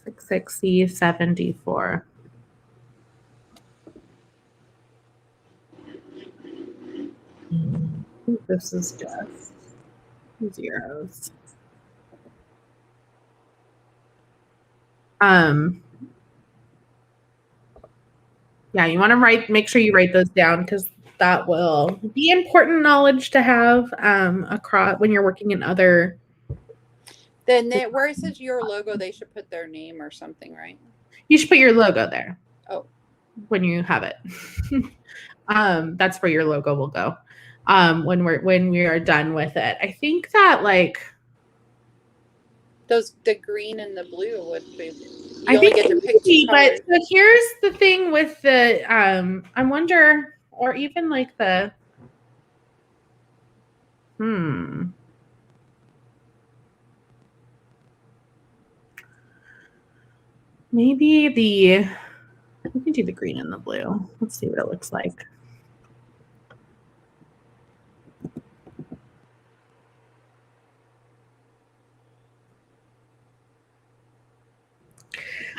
66C74. This is just zeros. Yeah, you want to make sure you write those down because that will be important knowledge to have across when you're working in other. Then where it says your logo, they should put their name or something, right? You should put your logo there. Oh. When you have it. That's where your logo will go. When we are done with it. I think that like the green and the blue would be I only think get to pick two colors. but so here's the thing with the I wonder or even like the maybe we can do the green and the blue. Let's see what it looks like.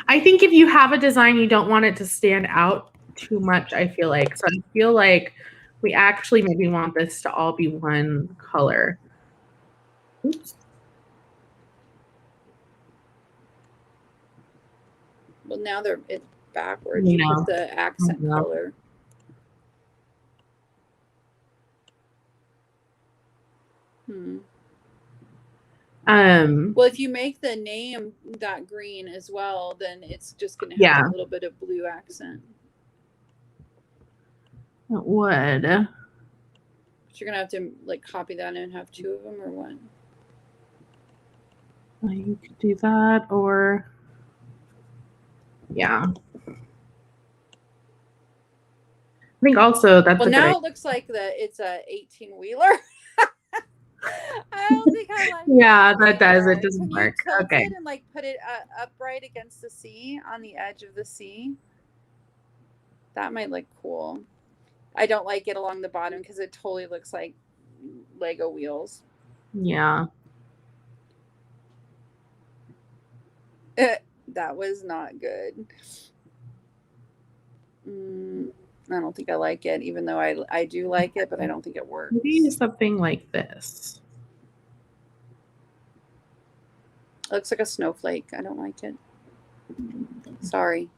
I think if you have a design, you don't want it to stand out too much, I feel like. So I feel like we actually maybe want this to all be one color. Oops. Well, now it's backwards. You put the accent color. Well, if you make the name that green as well, then it's just going to have a little bit of blue accent. It would. But you're going to have to like copy that and have two of them or what? You could do that or yeah. I think also that's well now it looks like it's a 18-wheeler. I don't think I like that does. It doesn't work. Can you tilt it and like put it upright against the sea on the edge of the sea? That might look cool. I don't like it along the bottom because it totally looks like Lego wheels. Yeah. That was not good. I don't think I like it, even though I do like it, but I don't think it works. Maybe something like this. It looks like a snowflake. I don't like it. Sorry.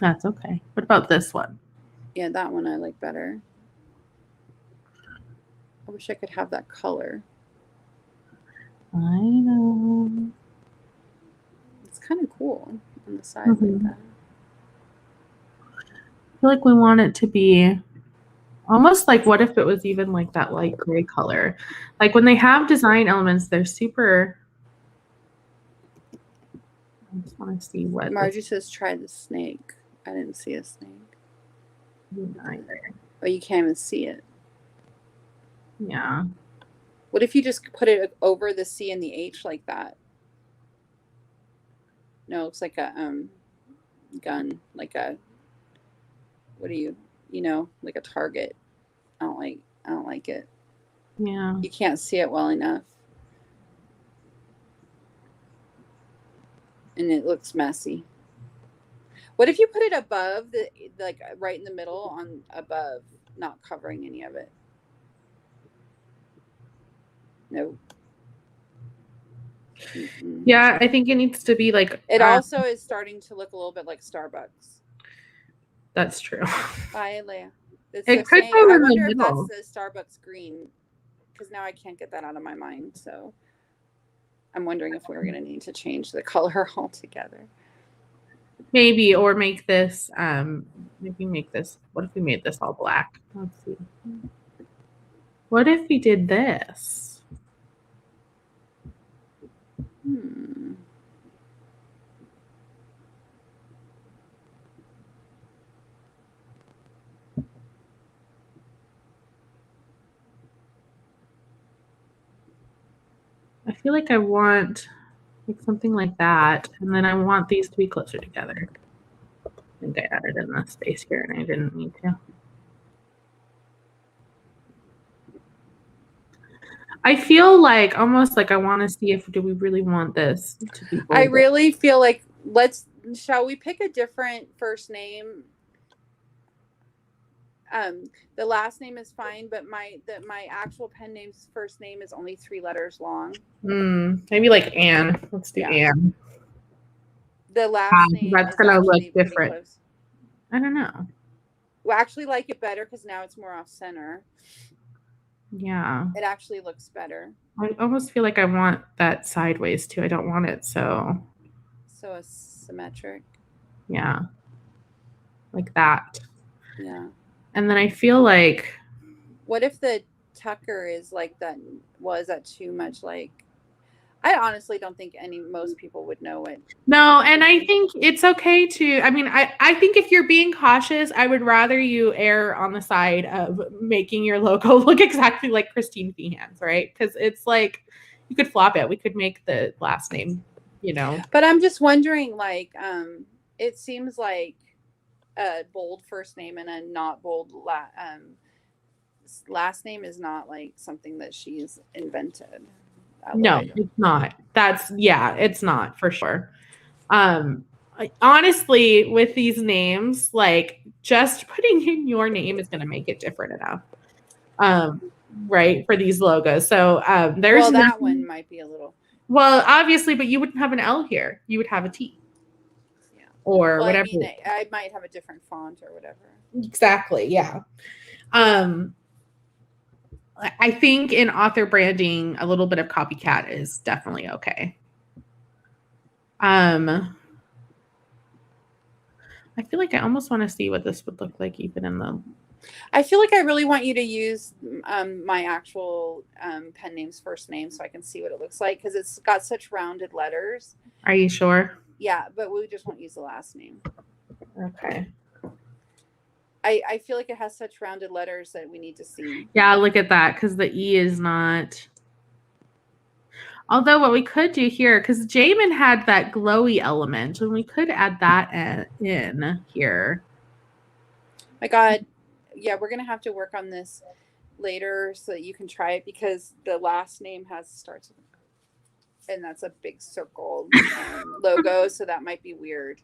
That's okay. What about this one? Yeah, that one I like better. I wish I could have that color. I know. It's kind of cool on the side like that. I feel like we want it to be almost like what if it was even like that light gray color? Like when they have design elements, they're super. I just want to see what. Margie says try the snake. I didn't see a snake. Neither. Oh, you can't even see it. Yeah. What if you just put it over the C and the H like that? No, it looks like a gun, like a, what do you know, like a target. I don't like it. Yeah. You can't see it well enough. And it looks messy. What if you put it above the, like right in the middle on above, not covering any of it? No. Mm-mm. Yeah, I think it needs to be like. It also is starting to look a little bit like Starbucks. That's true. Bye, Leia. It's It the could same. go I in the wonder if that's middle. the Starbucks green, because now I can't get that out of my mind. So I'm wondering if we're going to need to change the color altogether. Maybe, or make this, maybe make this, what if we made this all black? Let's see. What if we did this? I feel like I want like something like that, and then I want these to be closer together. I think I added in the space here and I didn't need to. I feel like almost like I want to see if do we really want this to be bold. I really feel like shall we pick a different first name? The last name is fine, but my actual pen name's first name is only 3 letters long. Maybe like Anne. Let's do Anne. The last name that's is gonna look actually pretty different. close. I don't know. Well, I actually like it better because now it's more off center. Yeah. It actually looks better. I almost feel like I want that sideways too. I don't want it so symmetric. Yeah. Like that. Yeah. And then I feel like, what if the Tucker is like that? Was that too much? Like, I honestly don't think most people would know it. No, and I think it's okay to, I mean, I think if you're being cautious, I would rather you err on the side of making your logo look exactly like Christine Feehan's, right? Because it's like, you could flop it. We could make the last name, you know. But I'm just wondering, like, it seems like a bold first name and a not bold last name is not like something that she's invented. No, it's not. It's not for sure. Honestly, with these names, like just putting in your name is going to make it different enough. Right, for these logos. So there's that one might be a little. Well, obviously, but you wouldn't have an L here. You would have a T. Yeah. Or whatever. I mean, I might have a different font or whatever. Exactly. Yeah. I think in author branding, a little bit of copycat is definitely okay. I feel like I almost want to see what this would look like even in the. I feel like I really want you to use my actual pen name's first name so I can see what it looks like because it's got such rounded letters. Are you sure? Yeah, but we just won't use the last name. Okay. I feel like it has such rounded letters that we need to see. Yeah, look at that because the E is not. Although what we could do here, because Jamin had that glowy element, and we could add that in here. My God. Yeah, we're going to have to work on this later so that you can try it because the last name starts with, and that's a big circle logo, so that might be weird.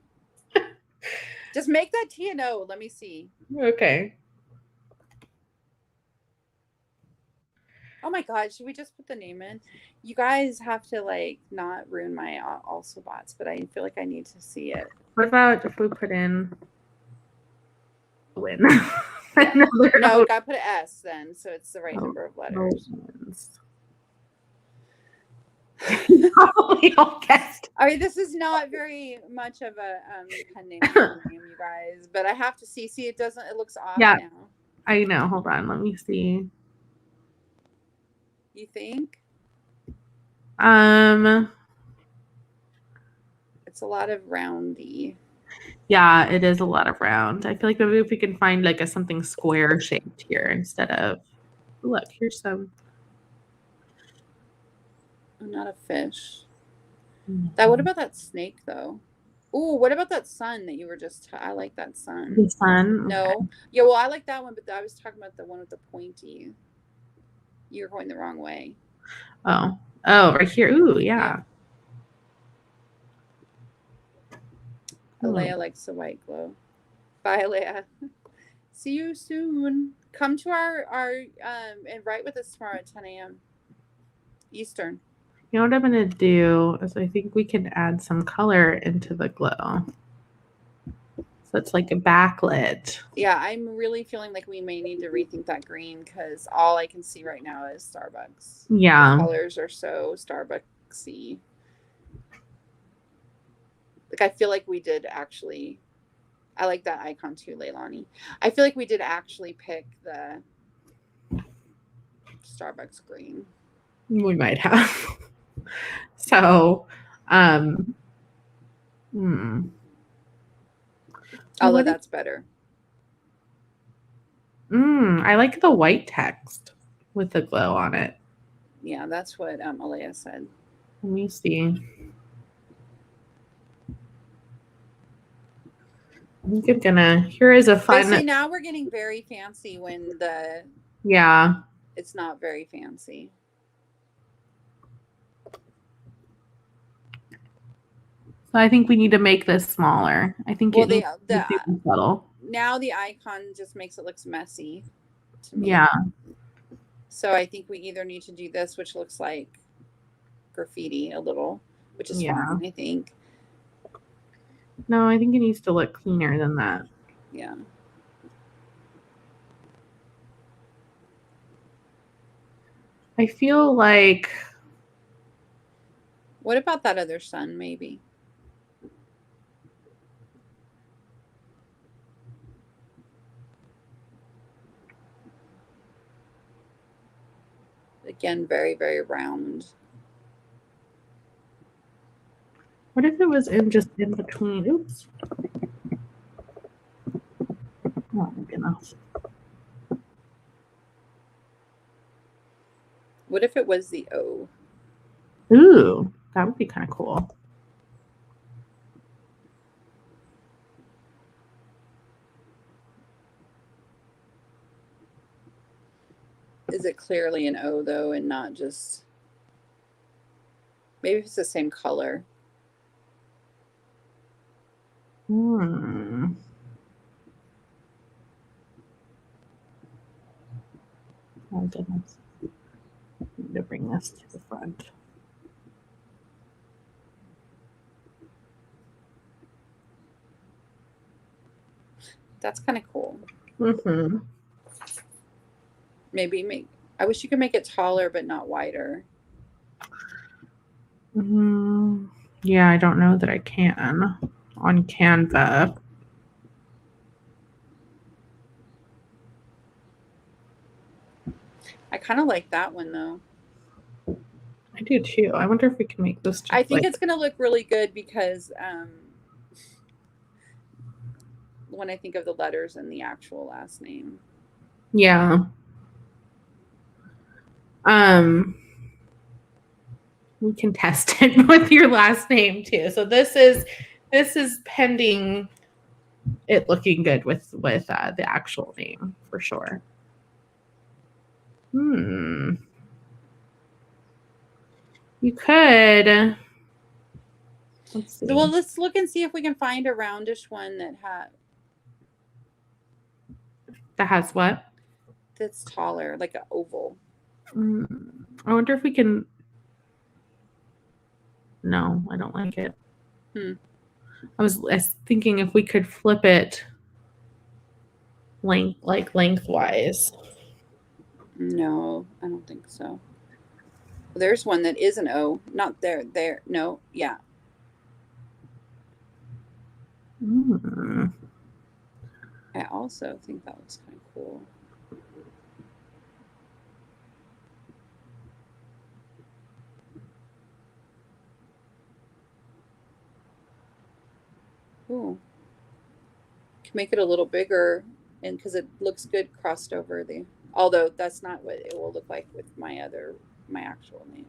Just make that T and O. Let me see. Okay. Oh my God, should we just put the name in? You guys have to like not ruin my also bots, but I feel like I need to see it. What about if we put in win? Yeah. No, gotta put an S then, so it's the right number of letters. Probably all guessed. I mean, this is not very much of a pen name, you guys, but I have to see. See, it looks off now. I know. Hold on, let me see. You think? It's a lot of roundy. Yeah, it is a lot of round. I feel like maybe if we can find like a something square shaped here instead of, look, here's some. Oh, not a fish. That. What about that snake though? Ooh, what about that sun that you were just? I like that sun. The sun. No. Okay. Yeah, well, I like that one, but I was talking about the one with the pointy. You're going the wrong way. Oh, right here. Ooh, yeah. Alea likes the white glow. Bye, Alea. See you soon. Come to our and write with us tomorrow at 10 a.m. Eastern. You know what I'm gonna do is I think we can add some color into the glow. So it's like a backlit. Yeah, I'm really feeling like we may need to rethink that green because all I can see right now is Starbucks. Yeah. The colors are so Starbucksy. Like I feel like we did actually. I like that icon too, Leilani. I feel like we did actually pick the Starbucks green. We might have. So, Although that's better. I like the white text with the glow on it. Yeah, that's what Alea said. Let me see. I think I'm gonna. Here is a fun. But see, now we're getting very fancy when it's not very fancy. So I think we need to make this smaller. I think it needs to be subtle. Now the icon just makes it look messy to me. Yeah. So I think we either need to do this, which looks like graffiti a little, which is fine, I think. No, I think it needs to look cleaner than that. Yeah. I feel like. What about that other sun, maybe? Again, very, very round. What if it was just in between? Oops. Oh my goodness. What if it was the O? Ooh, that would be kind of cool. Is it clearly an O though, and not just? Maybe it's the same color. Oh goodness. I need to bring this to the front. That's kind of cool. Mm-hmm. Maybe I wish you could make it taller but not wider. Yeah, I don't know that I can on Canva. I kind of like that one though. I do too. I wonder if we can make this. I think it's going to look really good because when I think of the letters and the actual last name. Yeah. We can test it with your last name too. So this is pending it looking good with the actual name for sure. You could. Let's see. Well, let's look and see if we can find a roundish one that has what? That's taller, like an oval. I wonder if we can. No, I don't like it. I was thinking if we could flip it lengthwise. No, I don't think so. There's one that is an O. Not there. No, yeah. I also think that was kind of cool. Ooh. make it a little bigger, and because it looks good crossed over the. Although that's not what it will look like with my actual name.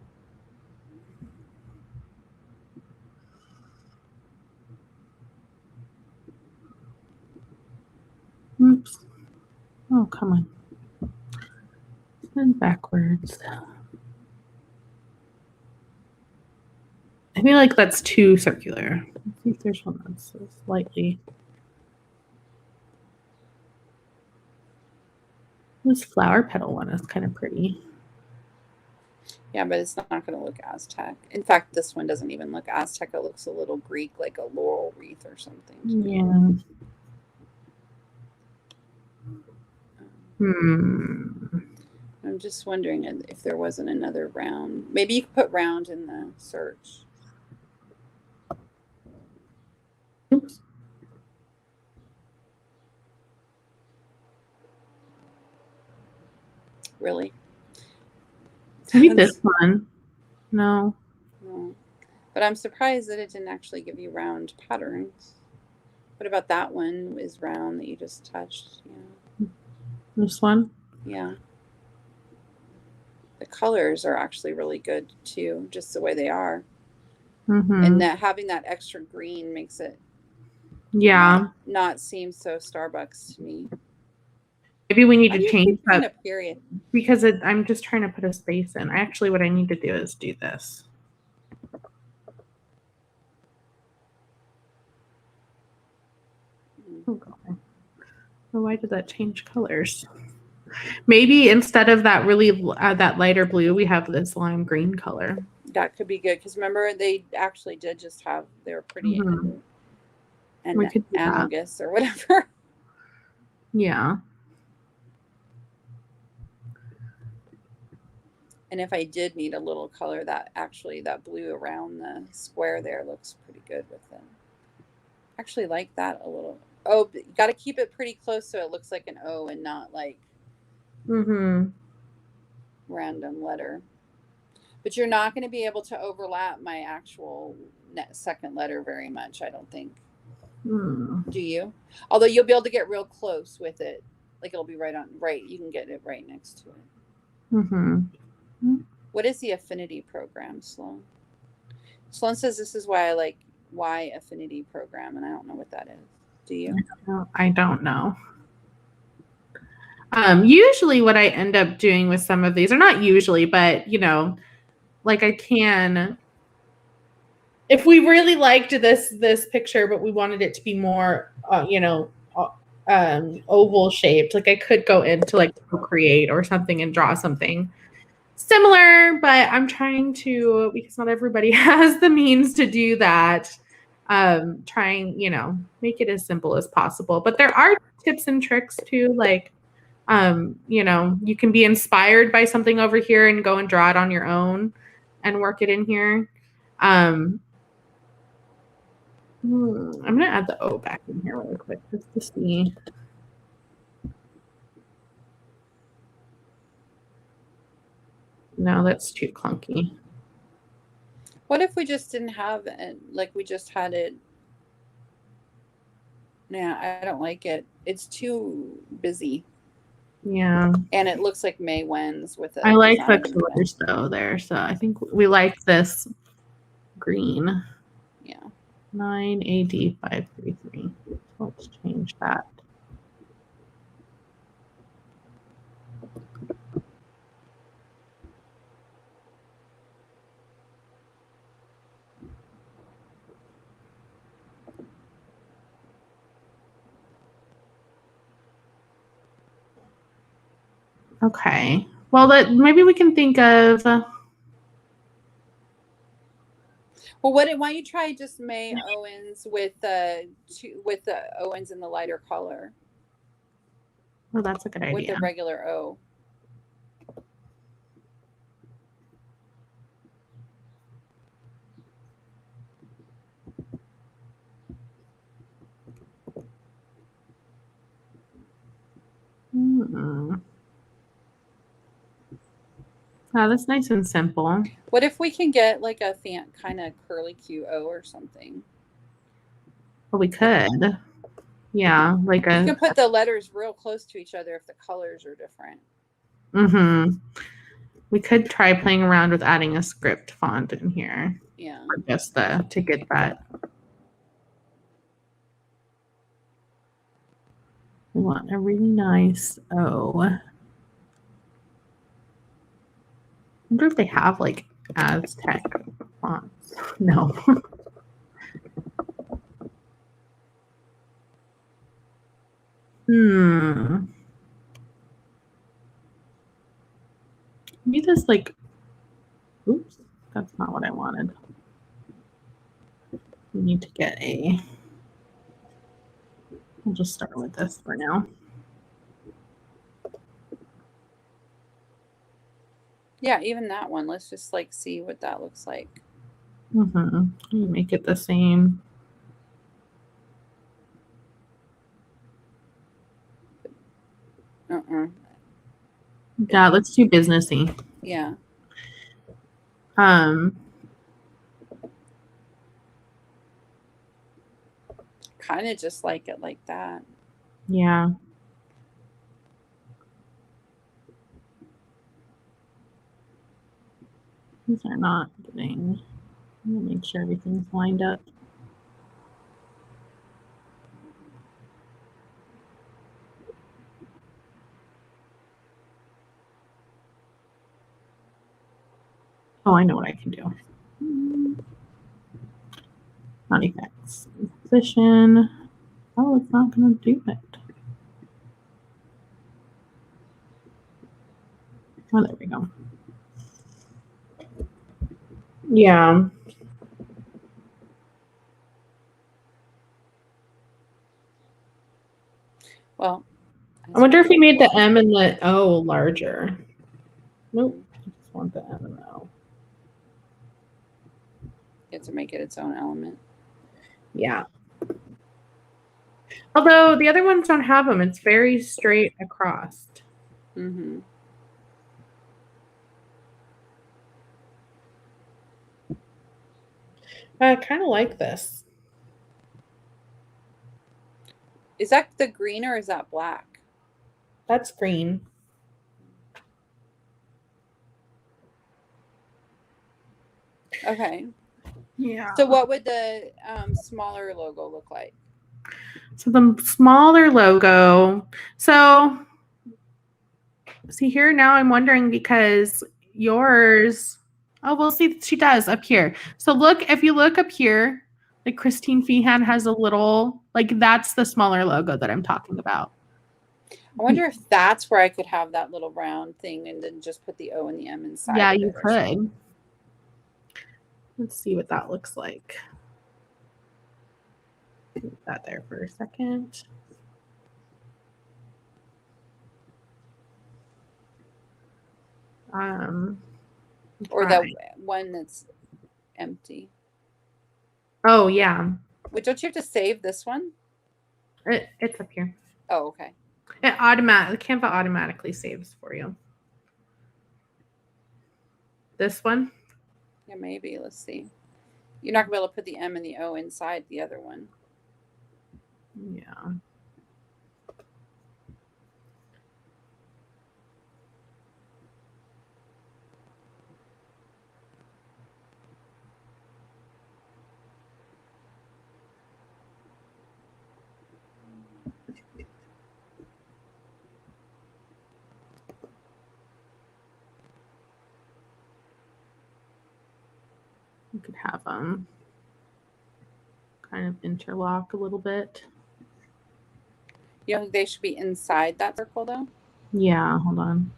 Oops. Oh, come on. And backwards. I feel like that's too circular. Let's see if there's one that's slightly. This flower petal one is kind of pretty. Yeah, but it's not going to look Aztec. In fact, this one doesn't even look Aztec. It looks a little Greek, like a laurel wreath or something. Yeah. I'm just wondering if there wasn't another round. Maybe you could put round in the search. Oops. Really? Maybe this one. No. But I'm surprised that it didn't actually give you round patterns. What about that one is round that you just touched? Yeah. This one? Yeah. The colors are actually really good too, just the way they are. And that having that extra green makes it not seem so Starbucks to me. Maybe we need to change that a period because I'm just trying to put a space in. Actually, what I need to do is do this. Okay. Well, why did that change colors? Maybe instead of that really that lighter blue, we have this lime green color. That could be good because remember they actually did just have they were pretty and analogous or whatever. Yeah. And if I did need a little color, that blue around the square there looks pretty good with them. Actually like that a little. Oh, you got to keep it pretty close so it looks like an O and not like random letter. But you're not going to be able to overlap my actual second letter very much, I don't think. Do you? Although you'll be able to get real close with it. Like it'll be you can get it right next to it. What is the affinity program, Sloan? Sloan says this is why I like Y affinity program, and I don't know what that is. Do you? I don't know. Usually what I end up doing with some of these, or not usually, but like I can, if we really liked this picture, but we wanted it to be more, oval shaped, like I could go into like Procreate or something and draw something similar, but I'm trying to, because not everybody has the means to do that, trying, make it as simple as possible. But there are tips and tricks too, like, you can be inspired by something over here and go and draw it on your own and work it in here. I'm going to add the O back in here really quick just to see. No, that's too clunky. What if we just didn't have it? Like we just had it. Yeah, I don't like it. It's too busy. Yeah. And it looks like May wins with it. I like the colors though there. So I think we like this green. Yeah. 9AD533. Let's change that. Okay. Well, maybe we can think of. Well, why don't you try just May Owens with the Owens in the lighter color? Oh, that's a good idea. With the regular O. Oh, that's nice and simple. What if we can get like a kind of curly Q O or something? Well, we could. Yeah, like You can put the letters real close to each other if the colors are different. We could try playing around with adding a script font in here. Yeah. Just to get that. We want a really nice O. I wonder if they have like Aztec fonts. No. Maybe this like, oops, that's not what I wanted. We need to get I'll just start with this for now. Yeah, even that one. Let's just like see what that looks like. Make it the same. Yeah, let's do businessy. Yeah. Kind of just like it like that. Yeah. These are not getting. I'm gonna make sure everything's lined up. Oh, I know what I can do. Not effects. Position. Oh, it's not going to do it. Oh, there we go. Yeah. Well, I wonder if we made the M and the O larger. Nope. I just want the M and the O. You have to make it its own element. Yeah. Although the other ones don't have them. It's very straight across. I kind of like this. Is that the green or is that black? That's green. Okay. Yeah. So what would the smaller logo look like? So the smaller logo. So see here now I'm wondering because yours. Oh, we'll see. She does up here. So look, if you look up here, like Christine Feehan has a little, like that's the smaller logo that I'm talking about. I wonder if that's where I could have that little round thing and then just put the O and the M inside. Yeah, you could. Let's see what that looks like. Put that there for a second. Or the one that's empty. Oh, yeah. Wait, don't you have to save this one? It's up here. Oh, okay. Canva automatically saves for you. This one? Yeah, maybe. Let's see. You're not going to be able to put the M and the O inside the other one. Yeah. You could have them kind of interlock a little bit. You know, they should be inside that circle though? Yeah, hold on.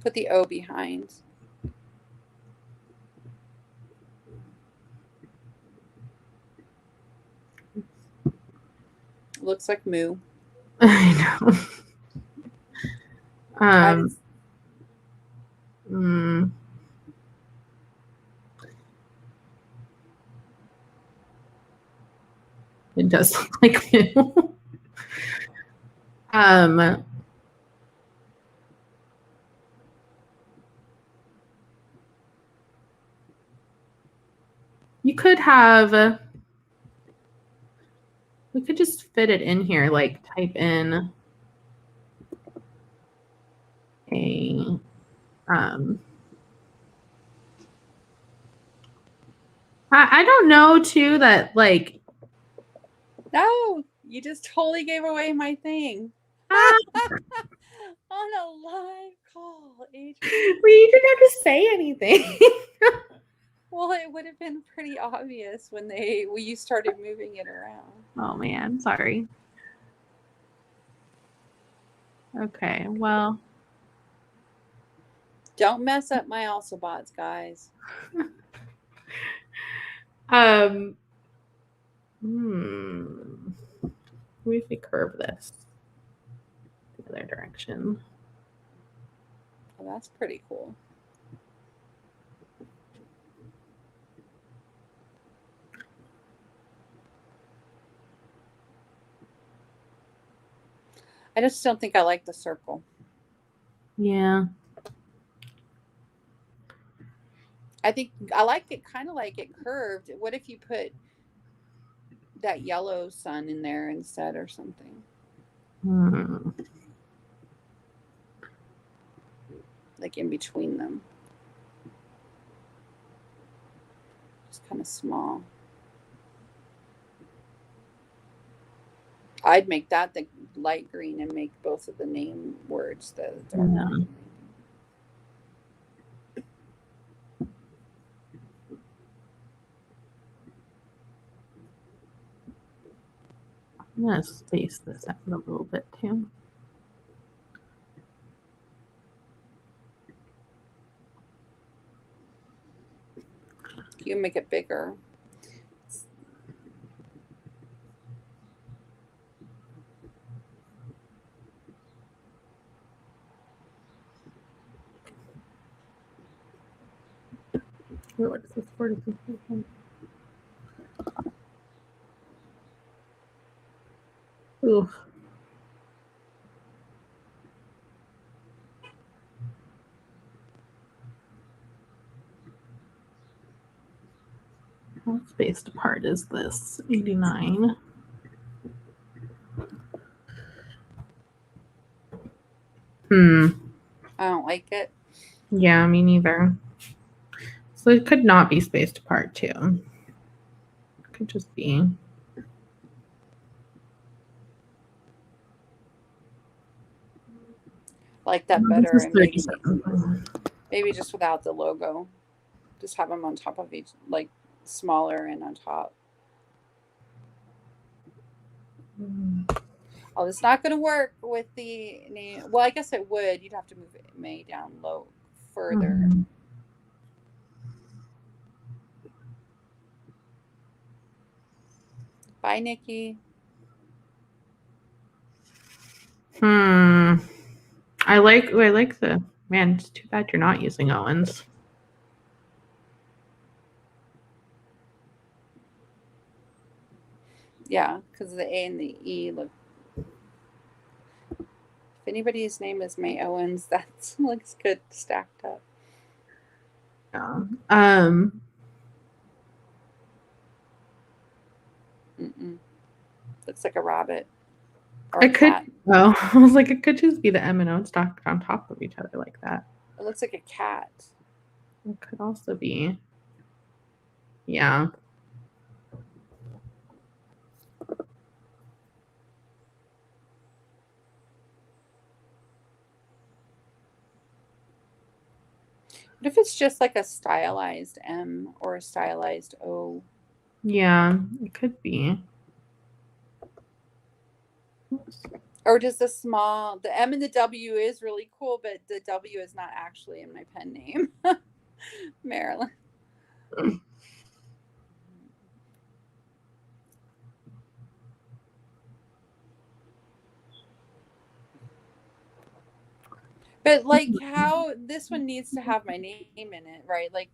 Put the O behind. Looks like moo. I know. It does look like moo. You could have, we could just fit it in here, like type in a, I don't know too that like. No, you just totally gave away my thing. On a live call, Adrienne. Well, you didn't have to say anything. Well, it would have been pretty obvious when you started moving it around. Oh man, sorry. Okay, well. Don't mess up my also bots, guys. What if we curve this the other direction? Oh, that's pretty cool. I just don't think I like the circle. Yeah. I think I like it kind of like it curved. What if you put that yellow sun in there instead or something? Like in between them. Just kind of small. I'd make that the light green and make both of the name words the dark green. I'm going to space this out a little bit too. You can make it bigger. What is this word? Ooh. How spaced apart is this? 89. I don't like it. Yeah, me neither. So it could not be spaced apart too. It could just be. Like that better, and maybe just without the logo. Just have them on top of each, like smaller and on top. Oh, it's not going to work with the name. Well, I guess it would. You'd have to move it May down low further. Bye, Nikki. I like the, man, it's too bad you're not using Owens. Yeah, because the A and the E look. If anybody's name is May Owens, that looks good stacked up. Yeah. Looks like a rabbit. Or it could. Oh, I was like, it could just be the M and O stacked on top of each other like that. It looks like a cat. It could also be. Yeah. What if it's just like a stylized M or a stylized O? Yeah, it could be. Oops. Or does the M and the W is really cool, but the W is not actually in my pen name. Marilyn. But like how this one needs to have my name in it, right? Like,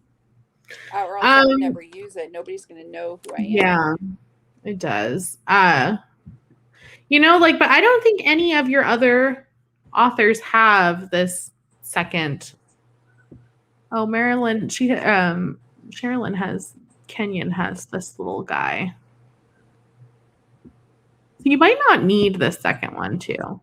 or else I would never use it. Nobody's going to know who I am. Yeah, it does. You know, like, but I don't think any of your other authors have this second. Oh, Marilyn, Sherilyn has Kenyon has this little guy. So you might not need this second one too.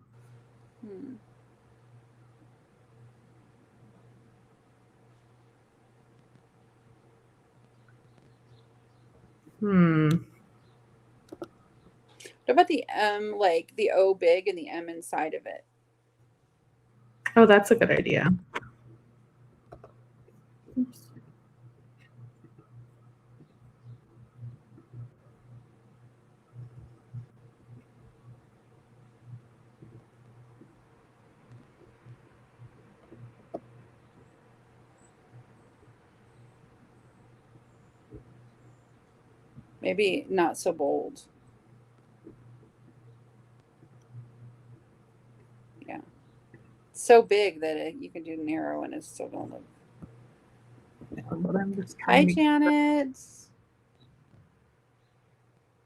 What about the M, like the O big and the M inside of it? Oh, that's a good idea. Oops. Maybe not so bold. Yeah. So big that you can do narrow and it's still going to look. But I'm just Hi, trying to Janet.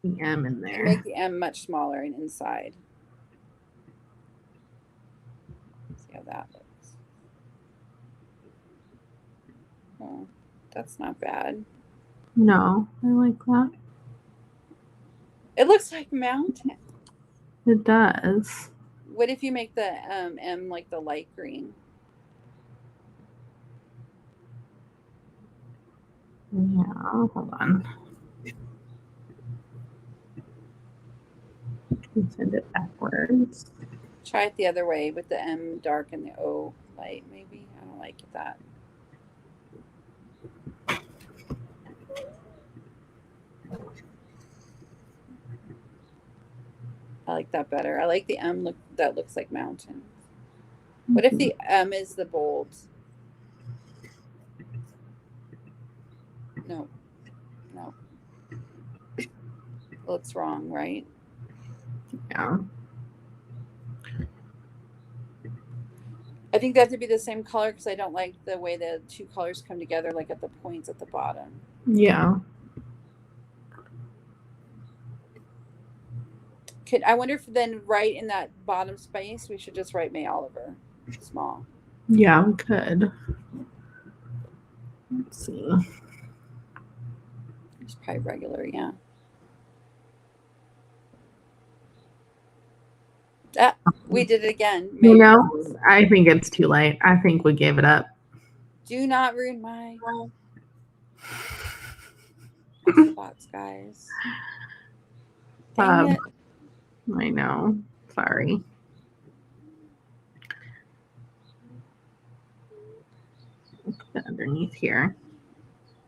get the M in there. Make the M much smaller and inside. See how that looks. Oh, that's not bad. No, I like that. It looks like mountain. It does. What if you make the M like the light green? Yeah, hold on. Send it backwards. Try it the other way with the M dark and the O light, maybe. I don't like that. I like that better. I like the M that looks like mountain. What if the M is the bold? No. Looks wrong, right? Yeah. I think they have to be the same color because I don't like the way the two colors come together, like at the points at the bottom. Yeah. I wonder if then right in that bottom space we should just write May Oliver small. Yeah, we could. Let's see. It's probably regular, yeah. We did it again. You know, I think it's too late. I think we gave it up. Do not ruin my spots, guys. Dang it. I know. Sorry. Put it underneath here.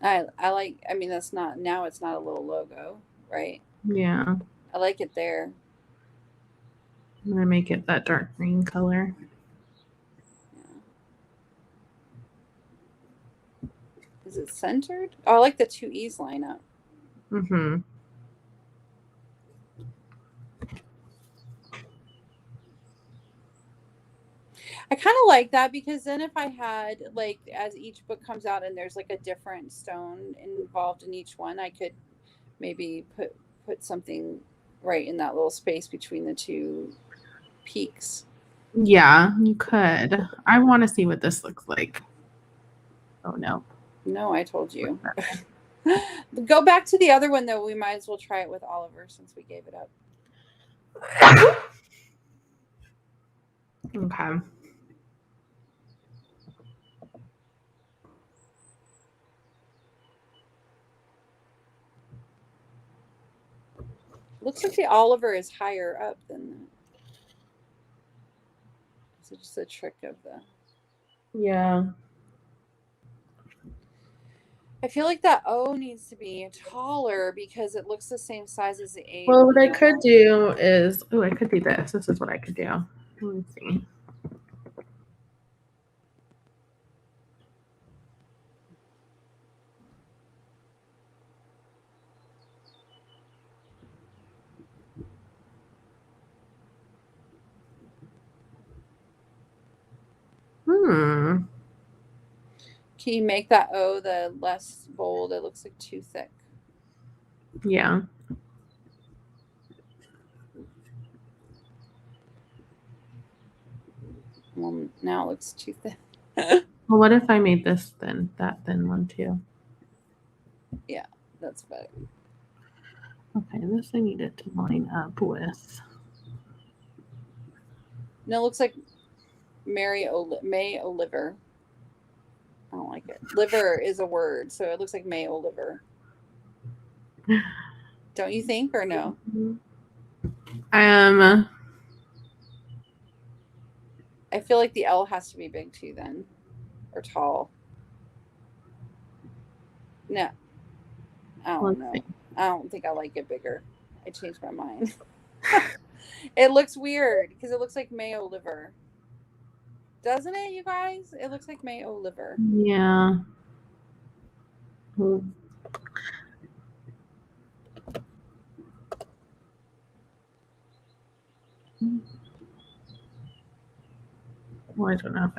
I like, I mean, that's not, now it's not a little logo, right? Yeah. I like it there. I'm going to make it that dark green color. Yeah. Is it centered? Oh, I like the two E's line up. Mm-hmm. I kind of like that because then if I had like as each book comes out and there's like a different stone involved in each one, I could maybe put something right in that little space between the two peaks. Yeah, you could. I want to see what this looks like. Oh, no. No, I told you. Go back to the other one, though. We might as well try it with Oliver since we gave it up. Okay. Looks like the Oliver is higher up than that. Is it just a trick of the... Yeah. I feel like that O needs to be taller because it looks the same size as the A. Well, what I could do is, I could do this. This is what I could do. Let me see. Can you make that O the less bold? It looks like too thick. Yeah. Well, now it looks too thin. Well, what if I made this thin, that thin one too? Yeah. That's better. Okay, this I needed to line up with. No, it looks like May Oliver. I don't like it. Liver is a word, so it looks like May Oliver. Don't you think, or no? I feel like the L has to be big too, then, or tall. No, I don't know. I don't think I like it bigger. I changed my mind. It looks weird because it looks like Mayo liver. Doesn't it, you guys? It looks like Mayo liver. Yeah. Well, I don't know if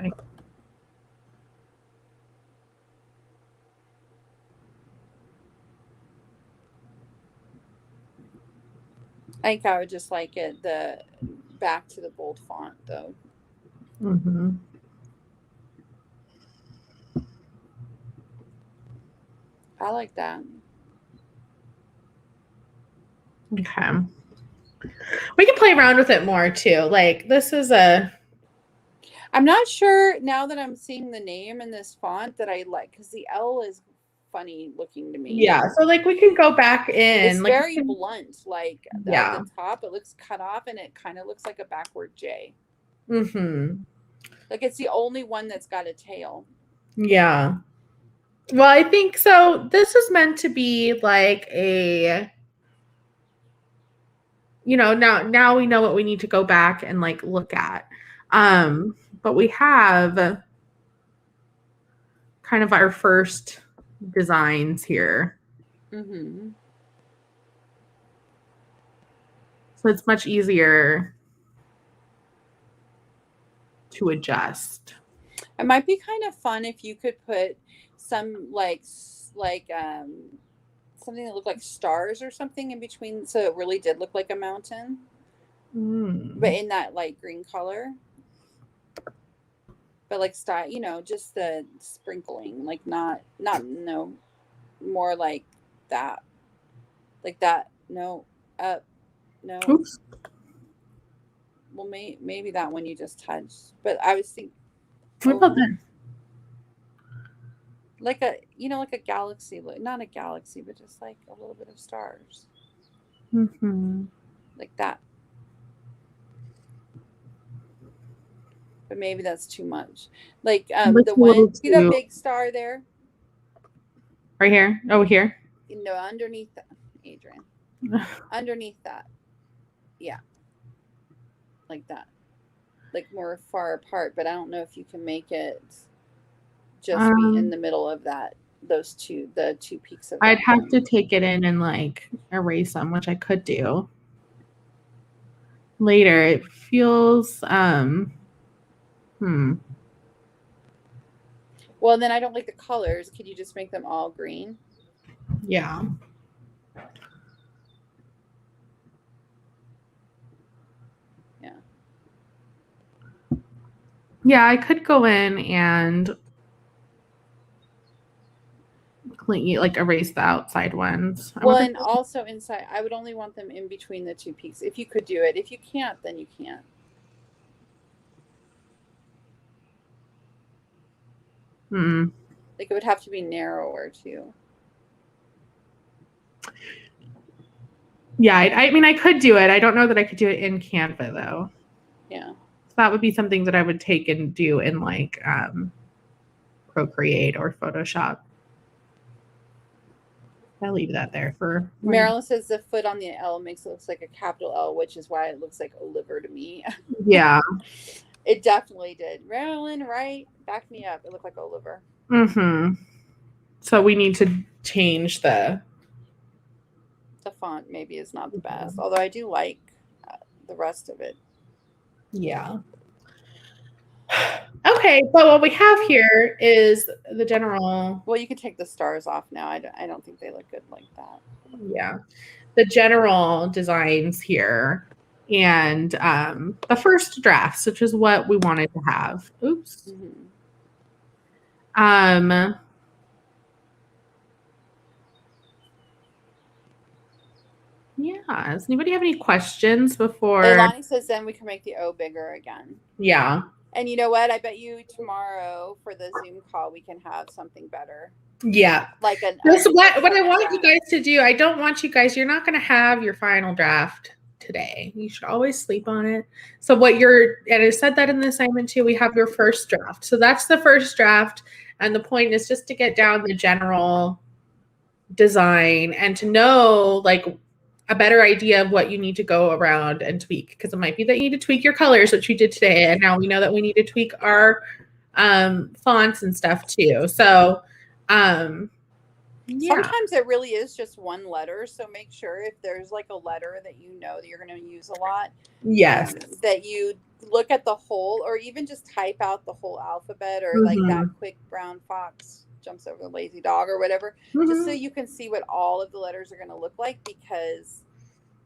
I think I would just like it the back to the bold font though. Mm-hmm. I like that. Okay. We can play around with it more too. Like this is I'm not sure now that I'm seeing the name in this font that I like because the L is funny looking to me. Yeah, so like we can go back in. It's like, very blunt. Like at the top, it looks cut off and it kind of looks like a backward J. Mm-hmm. Like it's the only one that's got a tail. Yeah. Well, I think so. This is meant to be like a, now we know what we need to go back and like look at. But we have kind of our first designs here. Mm-hmm. So it's much easier to adjust. It might be kind of fun if you could put some like something that looked like stars or something in between, so it really did look like a mountain, but in that light green color. But like style, just the sprinkling, like not no more like that, no up, no. Oops. Well, maybe that one you just touched, but I was thinking. What about that? Like a like a galaxy, not a galaxy, but just like a little bit of stars. Mm-hmm. Like that. But maybe that's too much. Like the one, see the big star there? Right here? Oh, here? No, underneath that, Adrienne. Underneath that. Yeah. Like that. Like more far apart, but I don't know if you can make it just be in the middle of that, the two peaks of that. I'd have to take it in and like erase them, which I could do later. It feels Well, then I don't like the colors. Could you just make them all green? Yeah. Yeah. Yeah, I could go in and like erase the outside ones. Well, and also inside, I would only want them in between the two peaks. If you could do it. If you can't, then you can't. Like it would have to be narrower too. Yeah, I mean, I could do it. I don't know that I could do it in Canva though. Yeah. So that would be something that I would take and do in like Procreate or Photoshop. I'll leave that there for. Marilyn says the foot on the L makes it look like a capital L, which is why it looks like Oliver to me. Yeah. It definitely did. Marilyn, right? Back me up. It looked like Oliver. Mm-hmm. So we need to change the font maybe is not the best, although I do like the rest of it. Yeah. Okay, so what we have here is the general. Well, you can take the stars off now. I don't think they look good like that. Yeah, the general designs here, and the first drafts, which is what we wanted to have. Oops. Mm-hmm. Yeah. Does anybody have any questions before? Leilani says then we can make the O bigger again. Yeah. And you know what? I bet you tomorrow for the Zoom call we can have something better. Yeah. Like what I want you guys to do, I don't want you guys, you're not going to have your final draft today. You should always sleep on it. So and I said that in the assignment too, we have your first draft. So that's the first draft. And the point is just to get down the general design and to know like a better idea of what you need to go around and tweak. Because it might be that you need to tweak your colors, which we did today. And now we know that we need to tweak our fonts and stuff too. So yeah. Sometimes it really is just one letter. So make sure if there's like a letter that you know that you're going to use a lot. Yes. That you look at the whole, or even just type out the whole alphabet, or like that quick brown fox jumps over the lazy dog or whatever, just so you can see what all of the letters are going to look like. Because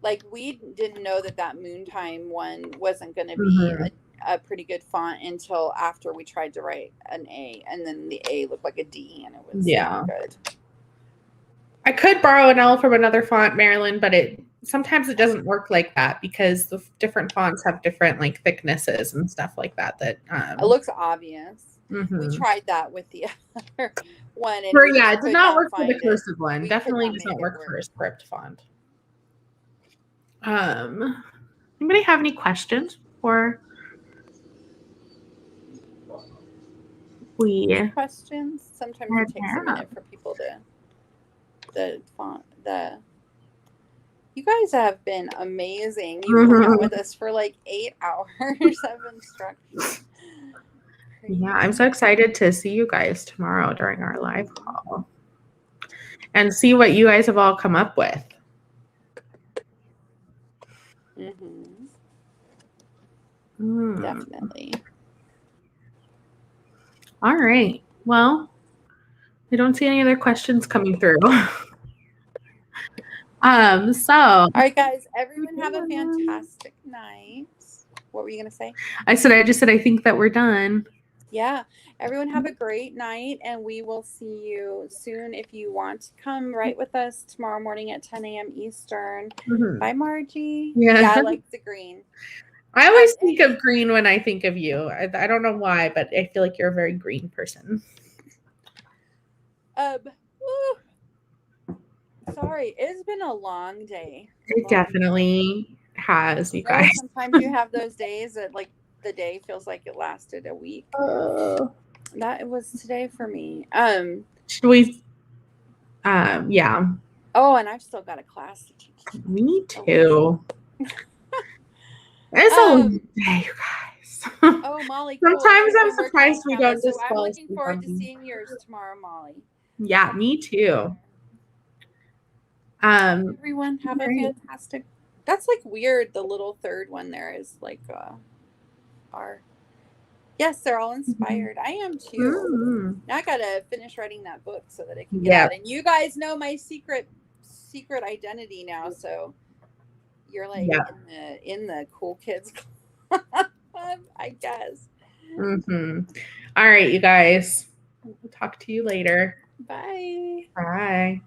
like we didn't know that moontime one wasn't going to be a pretty good font until after we tried to write an A, and then the A looked like a D, and it was good. I could borrow an L from another font, Marilyn, but sometimes it doesn't work like that because the different fonts have different like thicknesses and stuff like that. That it looks obvious. We tried that with the other one, and it did not work for the cursive one. Definitely does not work for a script font. Anybody have any questions for? Questions? Sometimes it takes a minute for people to the font. You guys have been amazing. You've been out with us for like 8 hours of instruction. Yeah, I'm so excited to see you guys tomorrow during our live call and see what you guys have all come up with. Definitely. All right. Well, I don't see any other questions coming through. All right, guys, everyone have a fantastic night. What were you going to say? I just said, I think that we're done. Yeah. Everyone have a great night, and we will see you soon. If you want to come write with us tomorrow morning at 10 a.m. Eastern. Bye, Margie. Yeah, I like the green. I always think of green when I think of you. I don't know why, but I feel like you're a very green person. Sorry, it's been a long day. It definitely has, you guys. Sometimes you have those days that like the day feels like it lasted a week. That was today for me. Should we? Yeah. Oh, and I've still got a class to teach. Me too. It's a long day, you guys. Oh, Molly. Sometimes I'm surprised we don't just. I'm looking forward to seeing yours tomorrow, Molly. Yeah, me too. Everyone have a fantastic. That's like weird. The little third one there is like our. Yes, they're all inspired. I am too. Now I gotta finish writing that book so that I can get out. And you guys know my secret identity now, so you're like in the cool kids club, I guess. All right, you guys. We'll talk to you later. Bye. Bye.